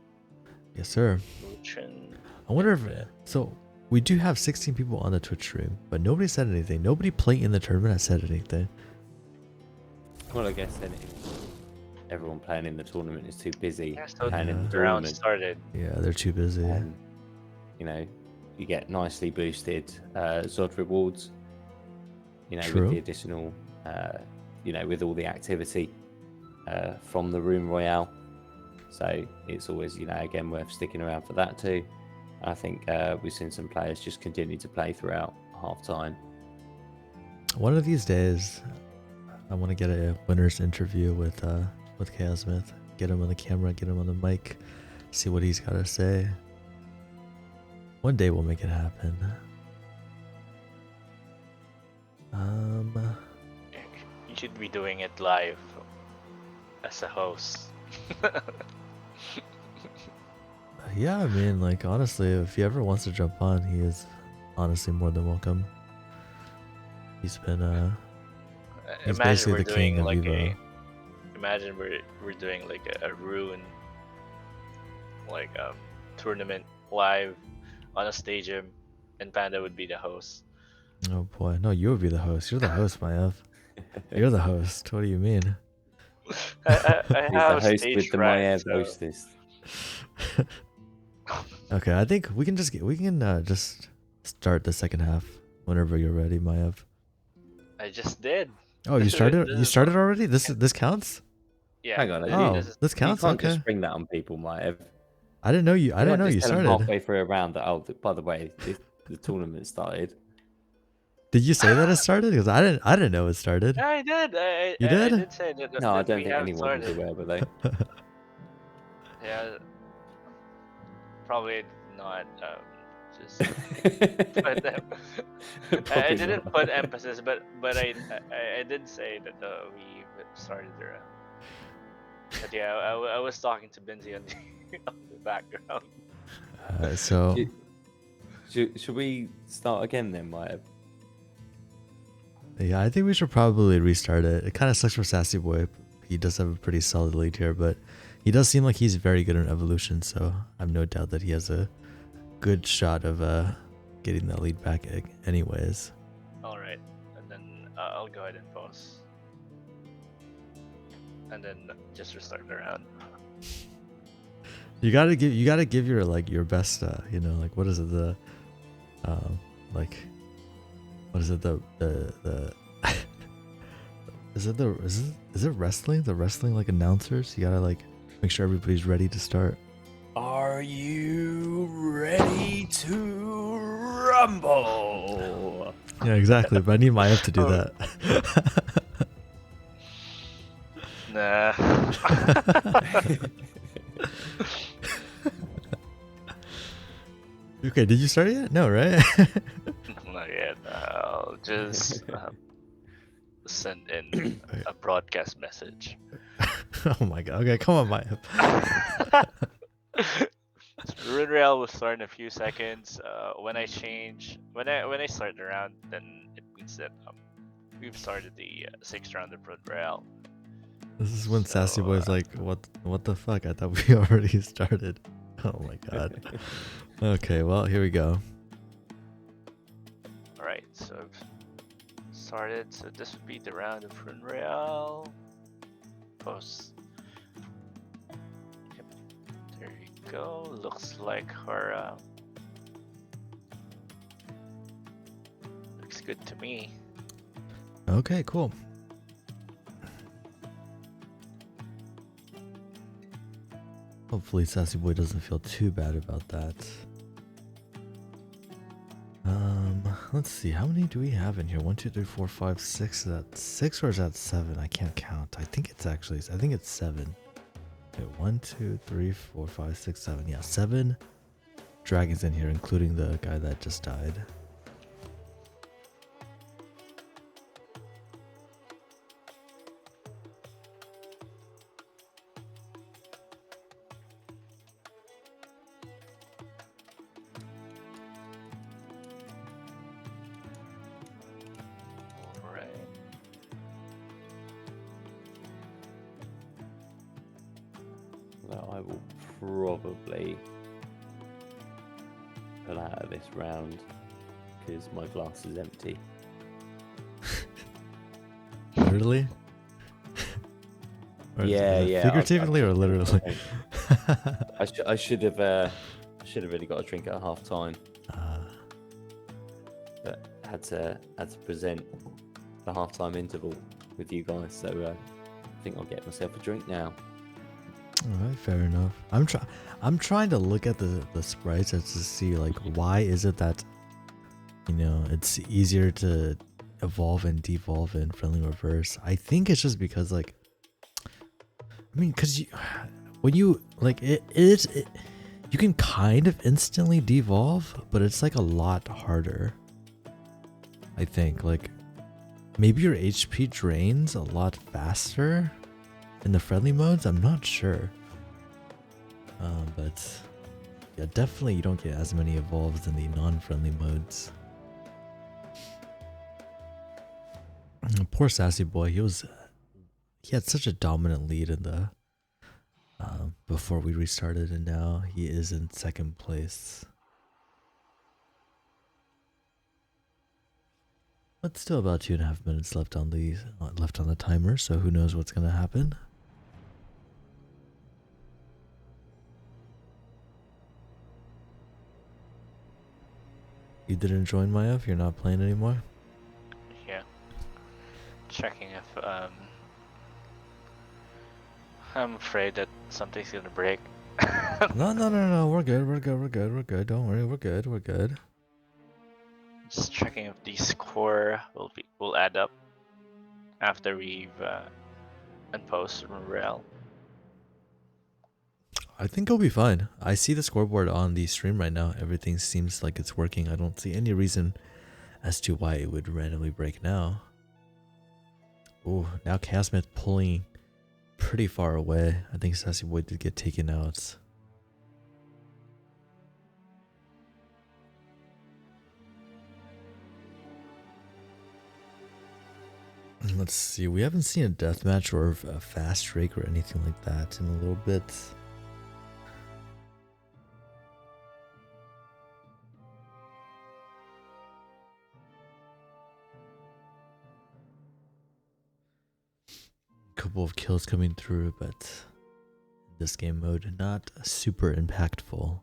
Yes, sir. Evolution. I wonder if Yeah. so. We do have 16 people on the Twitch stream, but nobody said anything. Nobody playing in the tournament has said anything. Well, I guess then everyone playing in the tournament is too busy Yeah, so playing in the the round tournament. started. Yeah, they're too busy. You know, you get nicely boosted Zod rewards. You know, True. with the additional, you know, with all the activity from the Room Royale. So it's always, you know, again, worth sticking around for that too. I think we've seen some players just continue to play throughout half time. One of these days, I want to get a winner's interview with Chaos Smith. Get him on the camera, get him on the mic, see what he's got to say. One day we'll make it happen. You should be doing it live as a host. Yeah, I mean, like, honestly, if he ever wants to jump on, he is honestly more than welcome. He's been he's Imagine basically we're the king doing of like Evo. imagine we're doing like a rune like tournament live on a stadium, and Panda would be the host. Oh boy, no, you would be the host. You're the host, Maiev. You're the host. What do you mean? I He's the have host stage with the fright, Maiev so- hostess. Okay, I think we can just start the second half whenever you're ready, Maiev. I just did. Oh, you started? This You is- started already? This counts? Yeah. Hang on, Oh, this is- this You counts. can't Okay. just spring that on people, Maiev. I didn't know you. I didn't know you Just tell them started. halfway through a round that, oh, by the way, the tournament started. Did you say that it started? Because I didn't know it started. Yeah, I did. You I did? did say that. No, I that don't we think have anyone was started. aware, were they? Yeah, probably not. Just put them. I Probably didn't not. put emphasis, but I did say that we started the round. But yeah, I was talking to Benzie on on the background. So Should we start again then, Maiev? yeah, I think we should probably restart it. It kind of sucks for Sassy Boy. He does have a pretty solid lead here, but he does seem like he's very good in evolution. So I have no doubt that he has a good shot of getting that lead back. Anyways, All right, and then I'll go ahead and pause, and then just restart the round. you gotta give your your best. What is it what is it is it wrestling? The wrestling announcers? You gotta make sure everybody's ready to start. Are you ready to rumble? Yeah, exactly. But I need Maiev to do Oh. that. Nah. Okay, did you start yet? No, right? Not yet. I'll just send in a broadcast message. Oh my god. Okay, come on, Maiev. Rune Rail will start in a few seconds. When I start the round, then it means that we've started the 6th round of Rune Rail. This is when So, Sassy Boy's like, what the fuck? I thought we already started. Oh my god. Okay, well, here we go. Alright, so I've started. So this would be the round of Rune Rail. Post. Yep. There you go. Looks like her. Looks good to me. Okay, cool. Hopefully Sassy Boy doesn't feel too bad about that. Let's see, how many do we have in here? 1, 2, 3, 4, 5, 6. Is that 6 or is that 7? I can't count. I think it's 7. Okay, 1, 2, 3, 4, 5, 6, 7. Yeah, 7 dragons in here, including the guy that just died. Alright. Well, I will probably pull out of this round because my glass is empty. Literally? Or Yeah. Figuratively or literally? I should have really got a drink at half time, but had to present the halftime interval with you guys. So I think I'll get myself a drink now. Alright, fair enough. I'm trying to look at the sprites just to see why is it that you know, it's easier to evolve and devolve in friendly reverse. I think it's just because like, I mean, because you, when you like you can kind of instantly devolve, but it's like a lot harder. I think like maybe your HP drains a lot faster in the friendly modes. I'm not sure, but yeah, definitely you don't get as many evolves in the non-friendly modes. Poor sassy boy, he had such a dominant lead in the before we restarted, and now he is in second place. But still about 2.5 minutes left on the timer, so who knows what's gonna happen. You didn't join Maiev? You're not playing anymore? Yeah. Checking if I'm afraid that something's gonna break. No. We're good. Don't worry. We're good. Just checking if the score will add up after we've unposted Royale. I think it'll be fine. I see the scoreboard on the stream right now. Everything seems like it's working. I don't see any reason as to why it would randomly break now. Ooh, now Chaos Myth pulling pretty far away. I think Sassy Boy did get taken out. Let's see. We haven't seen a deathmatch or a fast break or anything like that in a little bit. Couple of kills coming through, but this game mode not super impactful.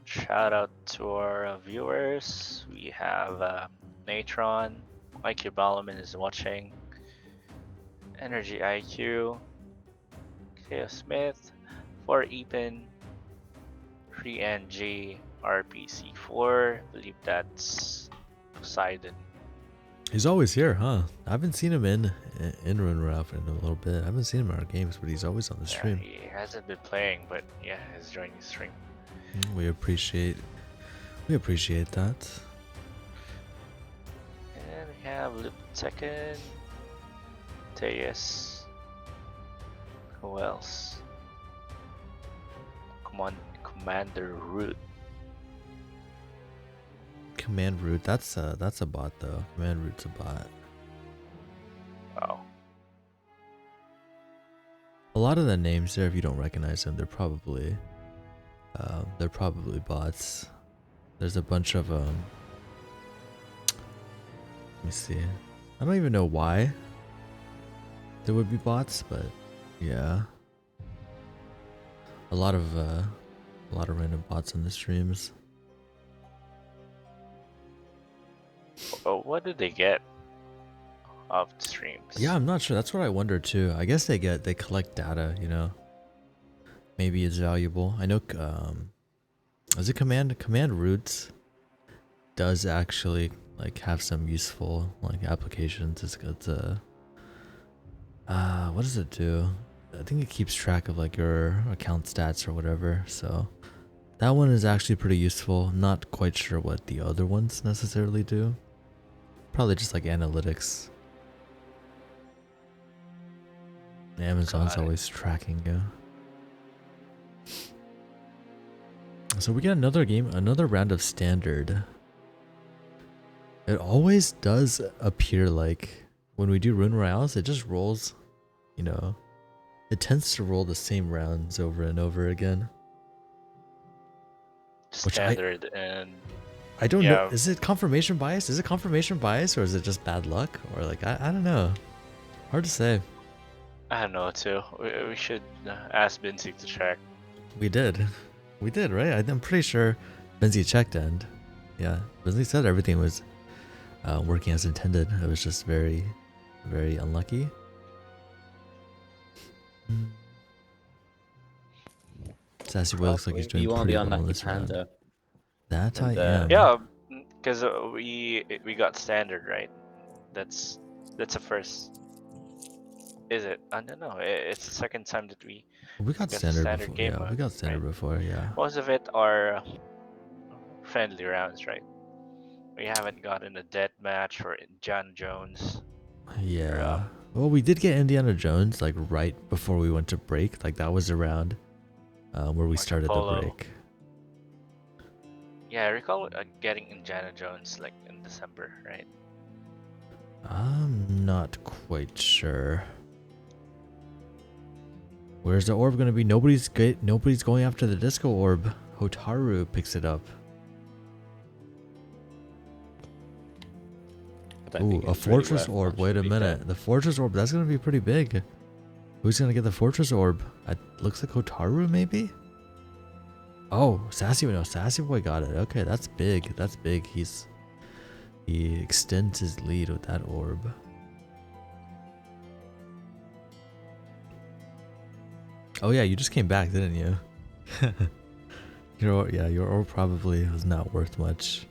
Shout out to our viewers. We have Natron, Mikey Balaman is watching, Energy IQ, Chaos Smith, 4Epin, 3NG, RPC4, believe that's Poseidon. He's always here, huh? I haven't seen him in Run Ralph in a little bit. I haven't seen him in our games, but he's always on the stream. Yeah, he hasn't been playing, but yeah, he's joining the stream. We appreciate that. And we have Liptekin, Tejas. Who else? Commander Root. Command Root, that's a bot though. Command Root's a bot. Oh. A lot of the names there, if you don't recognize them, they're probably bots. There's a bunch of let me see. I don't even know why there would be bots, but yeah. A lot of random bots on the streams. Oh, what did they get off the streams? Yeah, I'm not sure. That's what I wonder too. I guess they collect data, you know. Maybe it's valuable. I know as a command roots does actually like have some useful like applications. It's what does it do? I think it keeps track of like your account stats or whatever. So that one is actually pretty useful. Not quite sure what the other ones necessarily do. Probably just like analytics. Amazon's always tracking you. So we get another round of standard. It always does appear like when we do Rune Royales, it just rolls, you know, it tends to roll the same rounds over and over again. Standard and I don't know. Is it confirmation bias? Is it confirmation bias or is it just bad luck? Or like, I don't know. Hard to say. I don't know too. We should ask Binzig to check. We did, right? I'm pretty sure Benzie checked and yeah, Benzie said everything was working as intended. It was just very, very unlucky. Sassy Boy looks like he's doing You are pretty the well unlucky this round. Panda. That I And, am. Yeah, because we got standard, right? That's a first. Is it? I don't know. It's the second time that we We got got standard standard before. game Yeah, we mode, got standard right? before. Yeah. Most of it are friendly rounds, right? We haven't gotten a death match or John Jones. Yeah. Or, Well, we did get Indiana Jones like right before we went to break. Like that was around where we Marco started Polo. the break. Yeah, I recall getting Indiana Jones like in December, right? I'm not quite sure. Where's the orb gonna be? Nobody's going after the disco orb. Hotaru picks it up. I don't Ooh, think a it's really fortress worth orb. much, Wait to a be minute. fair. The fortress orb, that's gonna be pretty big. Who's gonna get the fortress orb? It looks like Hotaru, maybe? Oh, Sassy Boy got it. Okay, that's big. That's big. He extends his lead with that orb. Oh yeah, you just came back, didn't you? Your orb probably was not worth much.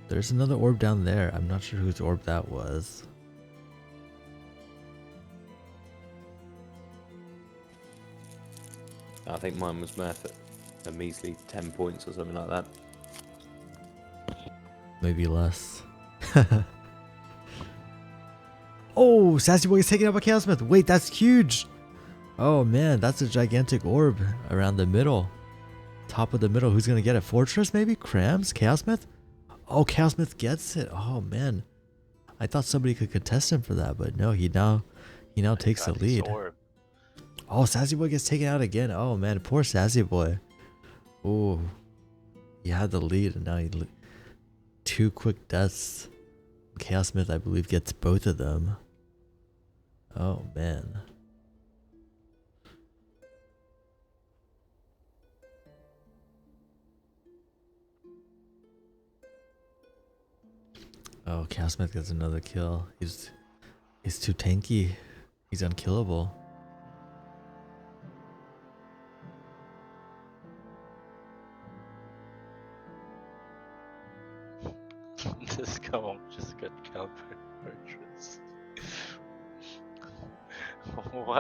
There's another orb down there. I'm not sure whose orb that was. I think mine was Murph at a measly 10 points or something like that. Maybe less. Oh, Sassy Boy is taking up a Chaos Myth. Wait, that's huge. Oh man, that's a gigantic orb around the middle. Top of the middle. Who's gonna get it? Fortress maybe? Crams? Chaos Myth? Oh, Chaos Myth gets it. Oh man. I thought somebody could contest him for that, but no, he now takes the Got his lead. orb. Oh, Sassy Boy gets taken out again. Oh man, poor Sassy Boy. Oh, he had the lead and now two quick deaths. Chaos Myth, I believe, gets both of them. Oh man. Oh, Chaos Myth gets another kill. He's too tanky. He's unkillable. Discomonk just got killed by Fortress.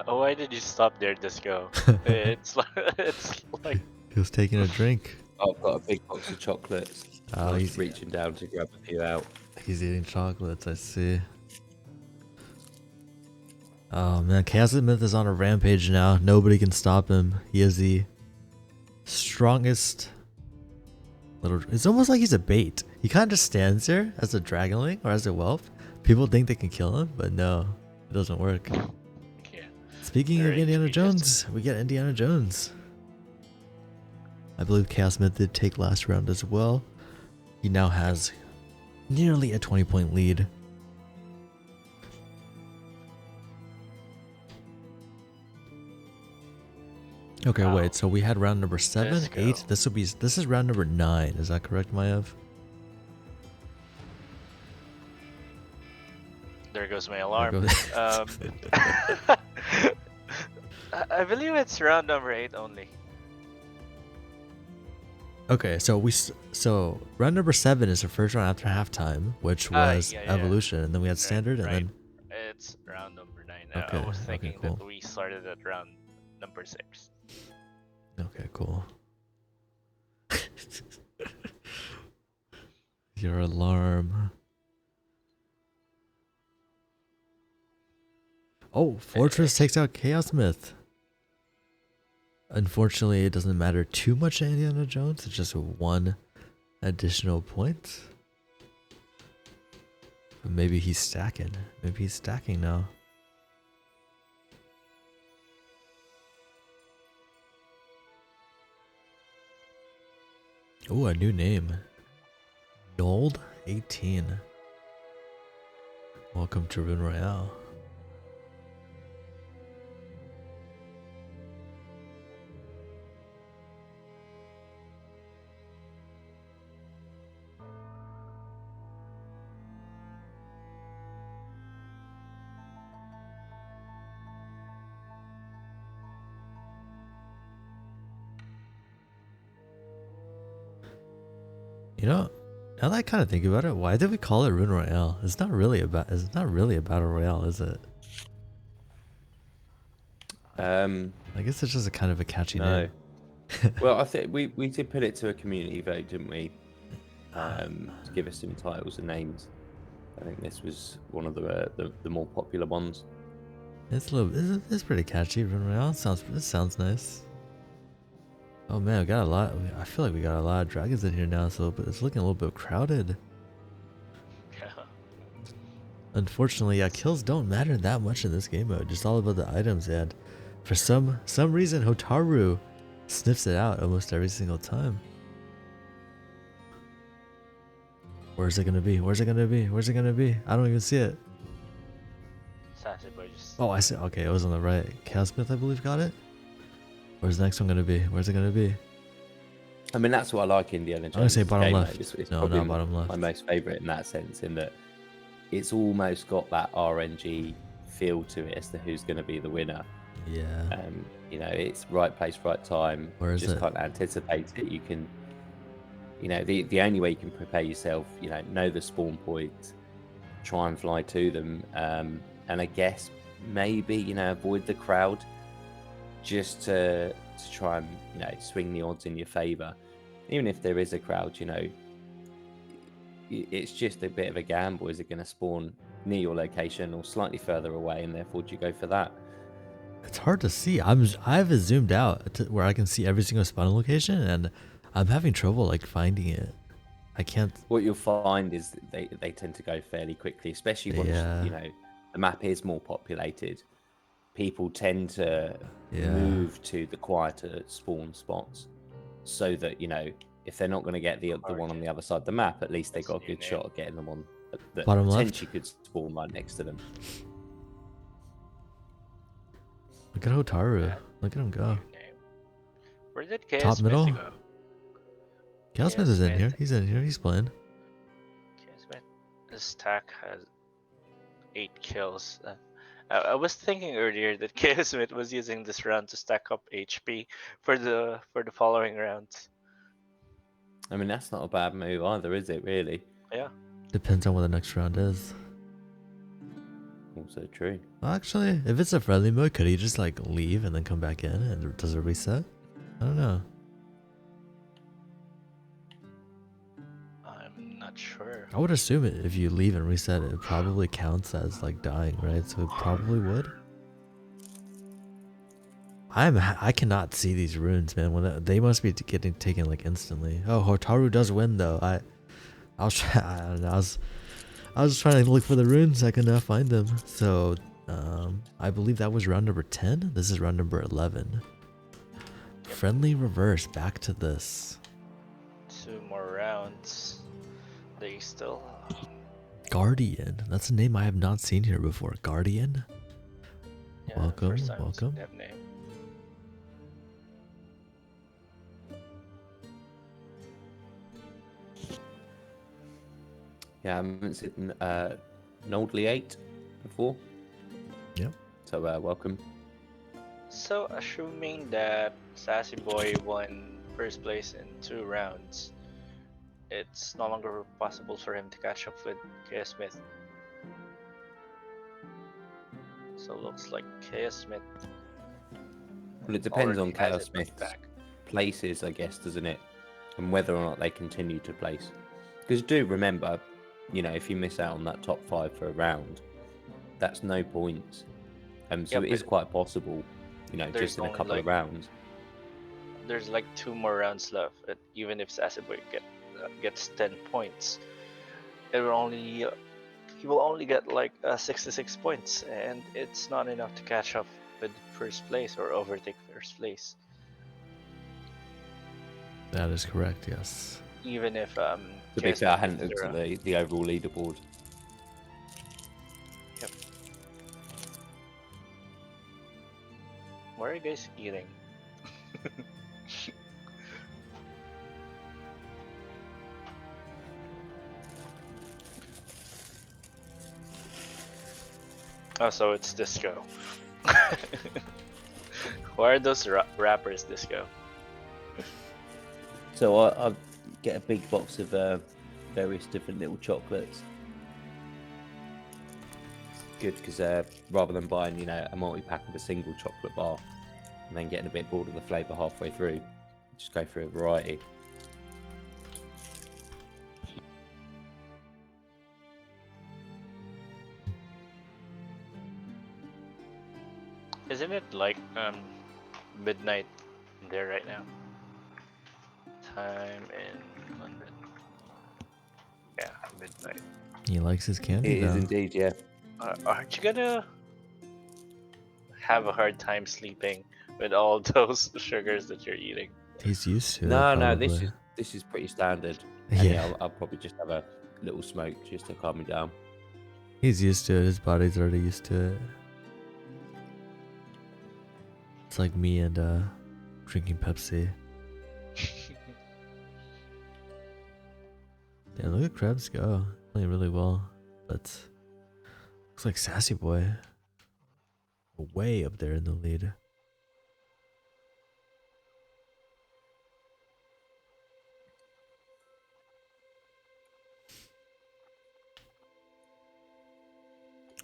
Why did you stop there, Disco? It's like He was taking a drink. I've got a big box of chocolates. Oh, I was he's reaching down to grab a few out. He's eating chocolates, I see. Oh man, Chaos Myth is on a rampage now. Nobody can stop him. He is the strongest little... It's almost like he's a bait. He kind of just stands there as a dragonling or as a whelp. People think they can kill him, but no, it doesn't work. yeah. Speaking of Very Indiana inconvenient. Jones, we get Indiana Jones. I believe Chaos Myth did take last round as well. He now has nearly a 20-point lead. Okay, Wow. wait. So we had round number 7, Let's go. 8. This is round number 9. Is that correct, Maiev? There goes my alarm. goes- I believe it's round number 8 only. Okay, so round number 7 is the first round after halftime, which was yeah. Evolution, and then we had Standard, right. and It's round number 9. Okay, I was okay, thinking cool. that we started at round number 6. then okay, cool. Your alarm. Oh, Fortress takes out Chaos Myth. Unfortunately, it doesn't matter too much to Indiana Jones. It's just 1 additional point. But maybe he's stacking. Maybe he's stacking now. Oh, a new name. Nold 18. Welcome to Arken Royale. You know, now that I kind of think about it, why did we call it Rune Royale? It's not really a battle royale, is it? I guess it's just a kind of a catchy No. name. Well, I think we did put it to a community vote, didn't we? To give us some titles and names. I think this was one of the more popular ones. It's a little, it's pretty catchy. Rune Royale. It sounds nice. Oh man, we got a lot. I feel like we got a lot of dragons in here now, so it's looking a little bit crowded. Yeah. Unfortunately, yeah, kills don't matter that much in this game mode. Just all about the items, and for some reason, Hotaru sniffs it out almost every single time. Where's it gonna be? Where's it gonna be? Where's it gonna be? I don't even see it. Sassy boy just. Oh, I see. Okay, it was on the right. Chaos Smith, I believe, got it. Where's the next one gonna be? Where's it gonna be? I mean, that's what I like Indiana Jones. I'm gonna say bottom left. It's No, probably not bottom left. my most favorite in that sense, in that it's almost got that RNG feel to it as to who's going to be the winner. Yeah. You know, it's right place, right time. Where is just it? can't anticipate it. You can, you know, the only way you can prepare yourself, you know the spawn point, try and fly to them, and I guess maybe, you know, avoid the crowd, just to try and, you know, swing the odds in your favor. Even if there is a crowd, you know, it's just a bit of a gamble. Is it going to spawn near your location or slightly further away, and therefore do you go for that? It's hard to see. I've zoomed out to where I can see every single spawn location, and I'm having trouble like finding it. I can't. What you'll find is that they tend to go fairly quickly, especially once you know the map is more populated. People tend to move to the quieter spawn spots, so that, you know, if they're not going to get the one on the other side of the map, at least they got a good shot at getting the one that Bottom potentially left. could spawn right next to them. Look at Hotaru. Yeah. Look at him go. Where did Chaos Top Smith middle? go? Chaos Smith is in here. He's in here. He's playing. Chaos Smith. His stack has 8 kills. I was thinking earlier that Chaos Smith was using this round to stack up HP for the following rounds. I mean, that's not a bad move either, is it, really? Yeah. Depends on what the next round is. Also true. Well, actually, if it's a friendly mode, could he just like leave and then come back in, and does it reset? I don't know. I'm not sure. I would assume it, if you leave and reset it probably counts as like dying, right? So it probably would. I cannot see these runes, man. When they must be getting taken like instantly. Oh, Hotaru does win though. I was trying to look for the runes. I could not find them. So I believe that was round number 10. This is round number 11. Friendly reverse. Back to this. 2 more rounds. They still. Guardian. That's a name I have not seen here before. Guardian. Yeah, Welcome, first time welcome. seeing that name. Yeah, I haven't seen Noldly 8 before. Yep. So welcome. So, assuming that Sassy Boy won first place in 2 rounds, it's no longer possible for him to catch up with Chaos Smith. So, looks like Chaos Smith. Well, it depends on already has Chaos it right Smith's back. places, I guess, doesn't it? And whether or not they continue to place. Because do remember, you know, if you miss out on that top 5 for a round, that's no points. So Yeah, it is but quite possible, you know, there's just in a only, couple of rounds. There's like 2 more rounds left. Even if Sassy Boy gets 10 points, it will only he will only get like 66 points, and it's not enough to catch up with first place or overtake first place. That is correct. Yes. Even if To be Chaos fair, I Smith hadn't is looked there, at the overall leaderboard. Yep. What are you guys eating? Oh, so it's Disco. Why are those rappers Disco? So get a big box of various different little chocolates. Good, because rather than buying, a multi-pack of a single chocolate bar and then getting a bit bored of the flavour halfway through, just go for a variety. Isn't it like midnight there right now? Time in London. Yeah, midnight. He likes his candy It is though. indeed, yeah. Aren't you gonna have a hard time sleeping with all those sugars that you're eating? He's used to it. No, Probably. this is pretty standard. And Yeah. yeah, I'll probably just have a little smoke just to calm me down. He's used to it. His body's already used to it. It's like me and drinking Pepsi. Damn, look at Krebs go. Playing really well. But looks like Sassy Boy way up there in the lead.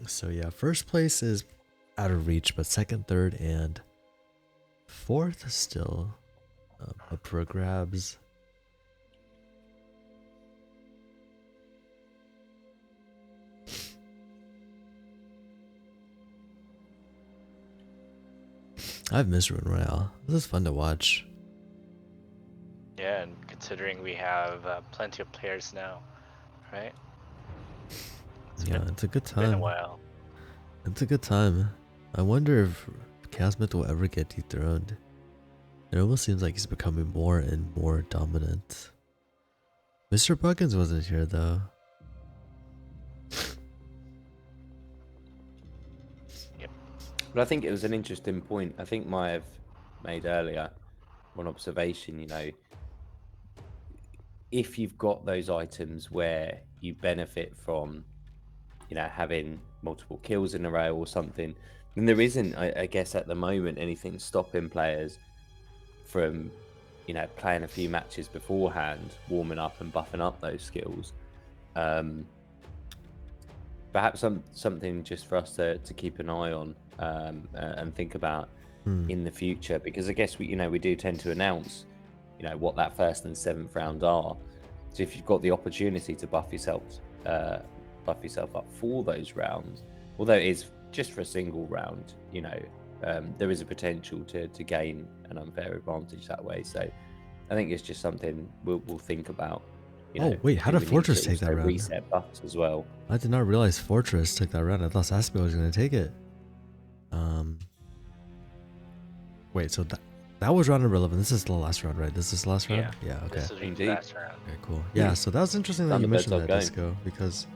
So yeah, first place is out of reach, but second, third, and fourth is still up for grabs. I've missed Arken Royale. This is fun to watch. Yeah, and considering we have plenty of players now, right? It's a good Been a time. while. It's a good time. I wonder if Chaos Myth will ever get dethroned. It almost seems like he's becoming more and more dominant. Mr. Buggins wasn't here though. But I think it was an interesting point. I think Maiev made earlier one observation, if you've got those items where you benefit from, having multiple kills in a row or something, then there isn't, I guess, at the moment, anything stopping players from, playing a few matches beforehand, warming up and buffing up those skills. Perhaps something just for us to keep an eye on and think about in the future, because I guess we do tend to announce, what that first and seventh round are. So if you've got the opportunity to buff yourself up for those rounds, although it is just for a single round, there is a potential to gain an unfair advantage that way. So I think it's just something we'll think about. Oh wait, how did Fortress take that round? Reset buffs as well. I did not realize Fortress took that round. I thought Sassy was gonna take it. Wait, so that was round number 11. This is the last round, right? This is the last round? Yeah, okay. This is the Indeed. last round. Okay, cool. Yeah, so that was interesting that you mentioned that, Disco, because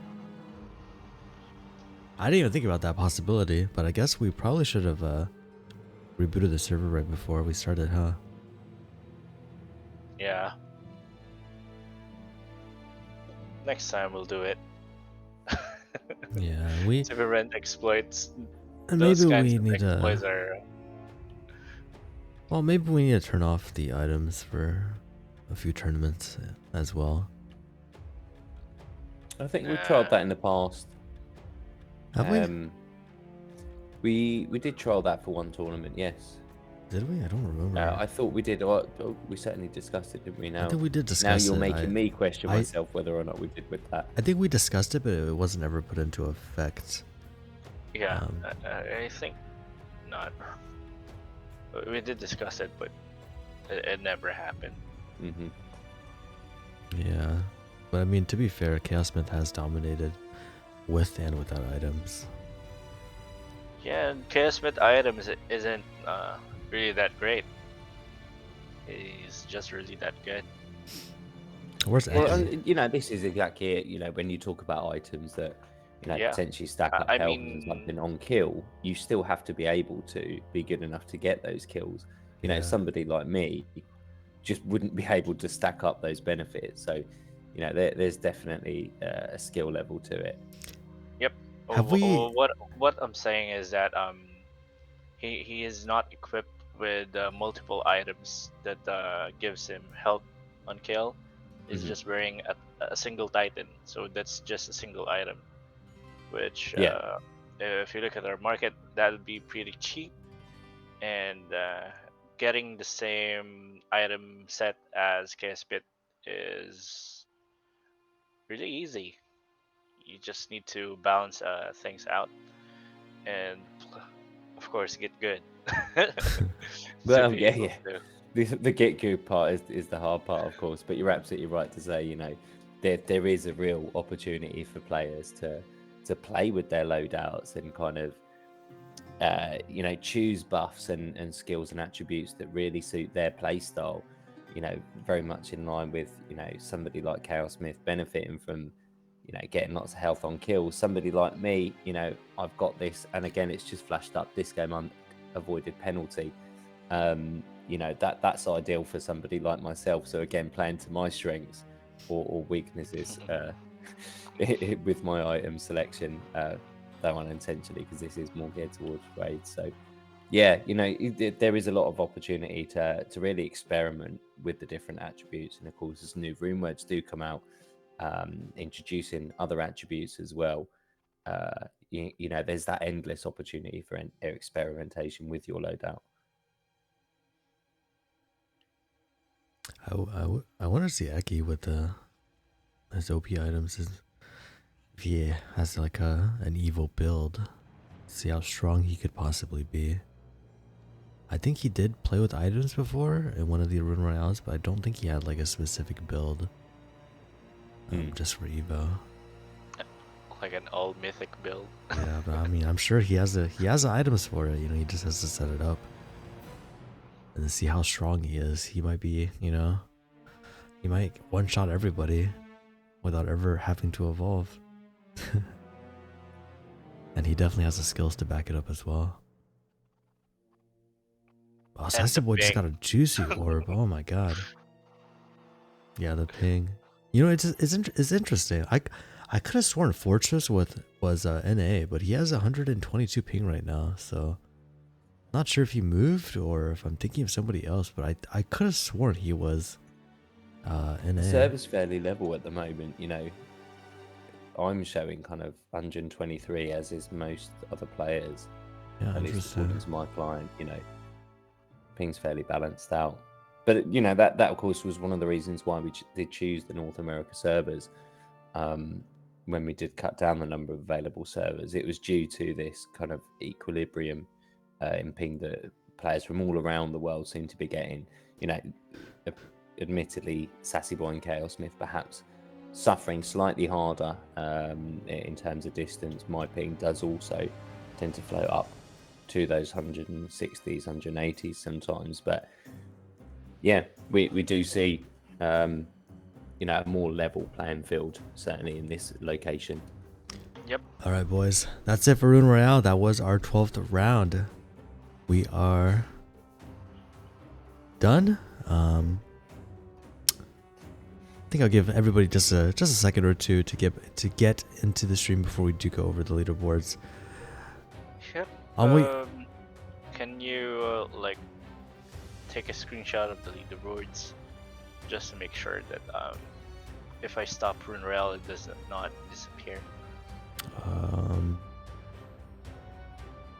I didn't even think about that possibility, but I guess we probably should have rebooted the server right before we started, huh? Yeah. Next time we'll do it. Yeah, we To prevent exploits. and Those maybe kinds we of need exploits to. are. Well, maybe we need to turn off the items for a few tournaments as well. I think we've tried that in the past. Have we? We did trial that for one tournament, yes. Did we? I don't remember. I thought we did. We certainly discussed it, didn't we? I think we did Now discuss you're it. making me question myself whether or not we did with that. I think we discussed it, but it wasn't ever put into effect. Yeah, I think not. We did discuss it, but it never happened. Mm-hmm. Yeah, but I mean, to be fair, Chaos Myth has dominated with and without items. Yeah, and Chaos Smith items isn't really that great. He's just really that good. Where's Well, Eki? and, this is exactly it. When you talk about items that Yeah. potentially stack up I health mean- and something on kill, you still have to be able to be good enough to get those kills. Yeah. Somebody like me just wouldn't be able to stack up those benefits. So, there's definitely a skill level to it. Yep. Have we- What I'm saying is that he is not equipped with multiple items that gives him health on kill. is Mhm. just wearing a single Titan, so that's just a single item. Which, Yeah. if you look at our market, that would be pretty cheap, and getting the same item set as KSBit is really easy. You just need to balance things out, and of course get good to Well, be yeah, able yeah. to. The get good part is the hard part, of course. But you're absolutely right to say, there is a real opportunity for players to play with their loadouts and kind of choose buffs and skills and attributes that really suit their play style. Very much in line with somebody like Chaos Smith benefiting from getting lots of health on kills. Somebody like me, I've got this, and again, it's just flashed up. This game avoided penalty. That's ideal for somebody like myself. So again, playing to my strengths or weaknesses with my item selection, though unintentionally, because this is more geared towards raids. So yeah, there is a lot of opportunity to really experiment with the different attributes, and of course, as new rune words do come out, introducing other attributes as well. There's that endless opportunity for experimentation with your loadout. I want to see Eki with his OP items. If he has like an evil build, see how strong he could possibly be. I think he did play with items before in one of the Rune Royales, but I don't think he had like a specific build just for Evo. Like an all mythic build. Yeah, but I mean, I'm sure he has the items for it. He just has to set it up and then see how strong he is. He might be, he might one shot everybody without ever having to evolve. And he definitely has the skills to back it up as well. Oh, Sassy Boy just got a juicy orb. Oh my god. Yeah, the ping. It's interesting. I could have sworn Fortress was NA, but he has 122 ping right now. So not sure if he moved or if I'm thinking of somebody else, but I could have sworn he was NA. The server's fairly level at the moment. I'm showing kind of 123, as is most other players. Yeah, at least interesting. according to my client. Ping's fairly balanced out. But that of course was one of the reasons why we did choose the North America servers. When we did cut down the number of available servers, it was due to this kind of equilibrium in ping that players from all around the world seem to be getting. Admittedly, Sassy Boy and Chaos Smith perhaps suffering slightly harder in terms of distance. My ping does also tend to float up to those 160s, 180s sometimes, but yeah, we do see a more level playing field, certainly in this location. Yep. All right, boys. That's it for Rune Royale. That was our 12th round. We are done. I think I'll give everybody just a second or two to get into the stream before we do go over the leaderboards. Yep. Can you take a screenshot of the leaderboards just to make sure that if I stop Rune Royale, it does not disappear?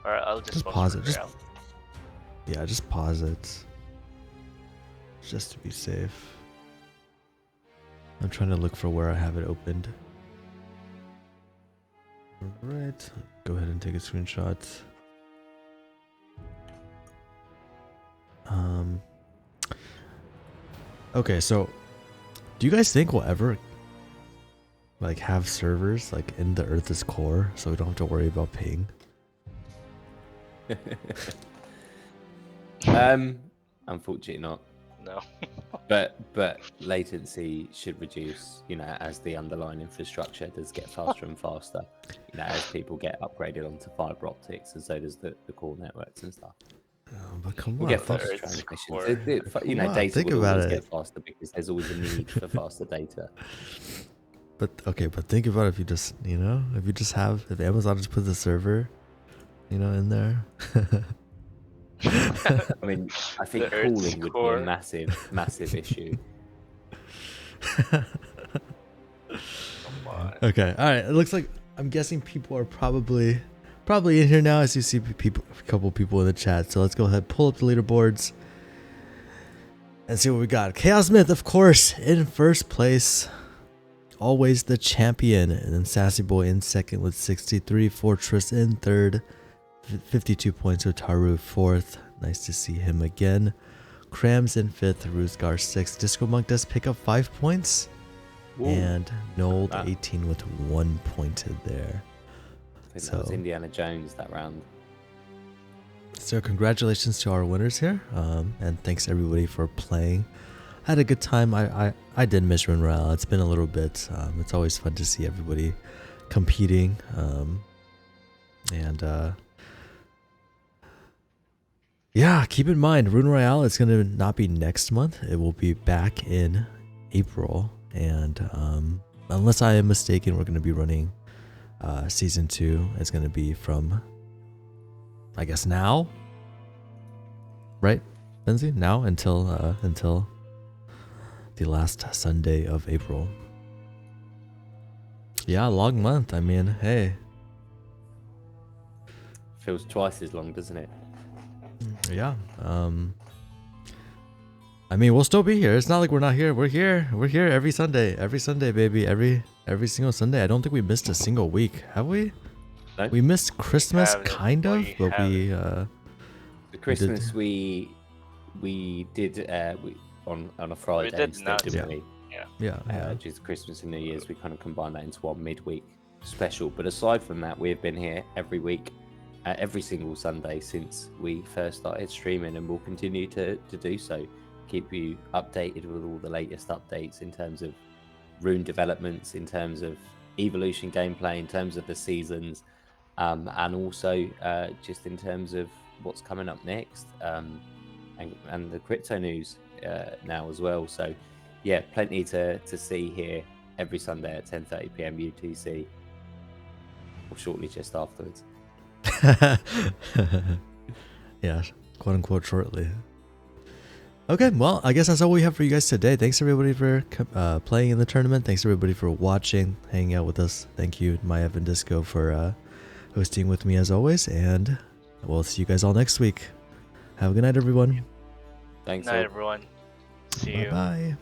Or I'll just pause it. Rune Royale. Just pause it, just to be safe. I'm trying to look for where I have it opened. Alright, go ahead and take a screenshot. Okay, so do you guys think we'll ever have servers in the Earth's core so we don't have to worry about ping? Unfortunately not. No. But latency should reduce, as the underlying infrastructure does get faster and faster, as people get upgraded onto fiber optics, and so does the core networks and stuff. But come on, we'll get faster Earth's transmissions. core. Data will always get faster because there's always a need for faster data. But think about if you just, if Amazon just puts a server, in there. I mean, I think cooling would be a massive issue. Come on. Okay, all right. It looks like I'm guessing people are probably in here now, as you see a couple people in the chat. So let's go ahead, pull up the leaderboards, and see what we got. Chaos Myth, of course, in first place, always the champion, and then Sassy Boy in second with 63, Fortress in third, 52 points, Otaru fourth. Nice to see him again. Krams in fifth, Ruzgar sixth. Discomonk does pick up 5 points. Ooh. And Nold 18 with 1 pointed there. I think that was Indiana Jones that round. So congratulations to our winners here, and thanks everybody for playing. I had a good time. I did miss Arken Royale. It's been a little bit. It's always fun to see everybody competing, and yeah, keep in mind, Arken Royale is going to not be next month. It will be back in April, and unless I am mistaken, we're going to be running season 2. It's going to be from, I guess, now, right, Benzie? Now until the last Sunday of April. Yeah, long month. I mean, hey. Feels twice as long, doesn't it? Yeah. I mean, we'll still be here. It's not like we're not here. We're here. We're here every Sunday. Every Sunday, baby. Every single Sunday. I don't think we missed a single week. Have we? No? We missed Christmas, kind of, but we The Christmas we did on a Friday did instead, not. didn't we? yeah. Just Christmas and New Year's, we kind of combined that into one midweek special. But aside from that, we've been here every week, every single Sunday since we first started streaming, and we'll continue to do so. Keep you updated with all the latest updates in terms of rune developments, in terms of evolution gameplay, in terms of the seasons, and also just in terms of what's coming up next, and the crypto news now as well. So yeah, plenty to see here every Sunday at 10:30 p.m. UTC, or shortly just afterwards. Yeah, quote unquote shortly. Okay, well, I guess that's all we have for you guys today. Thanks everybody for playing in the tournament. Thanks everybody for watching, hanging out with us. Thank you, Maiev and Disco, for hosting with me as always, and we'll see you guys all next week. Have a good night, everyone. Thanks. Night, everyone. See you. Bye.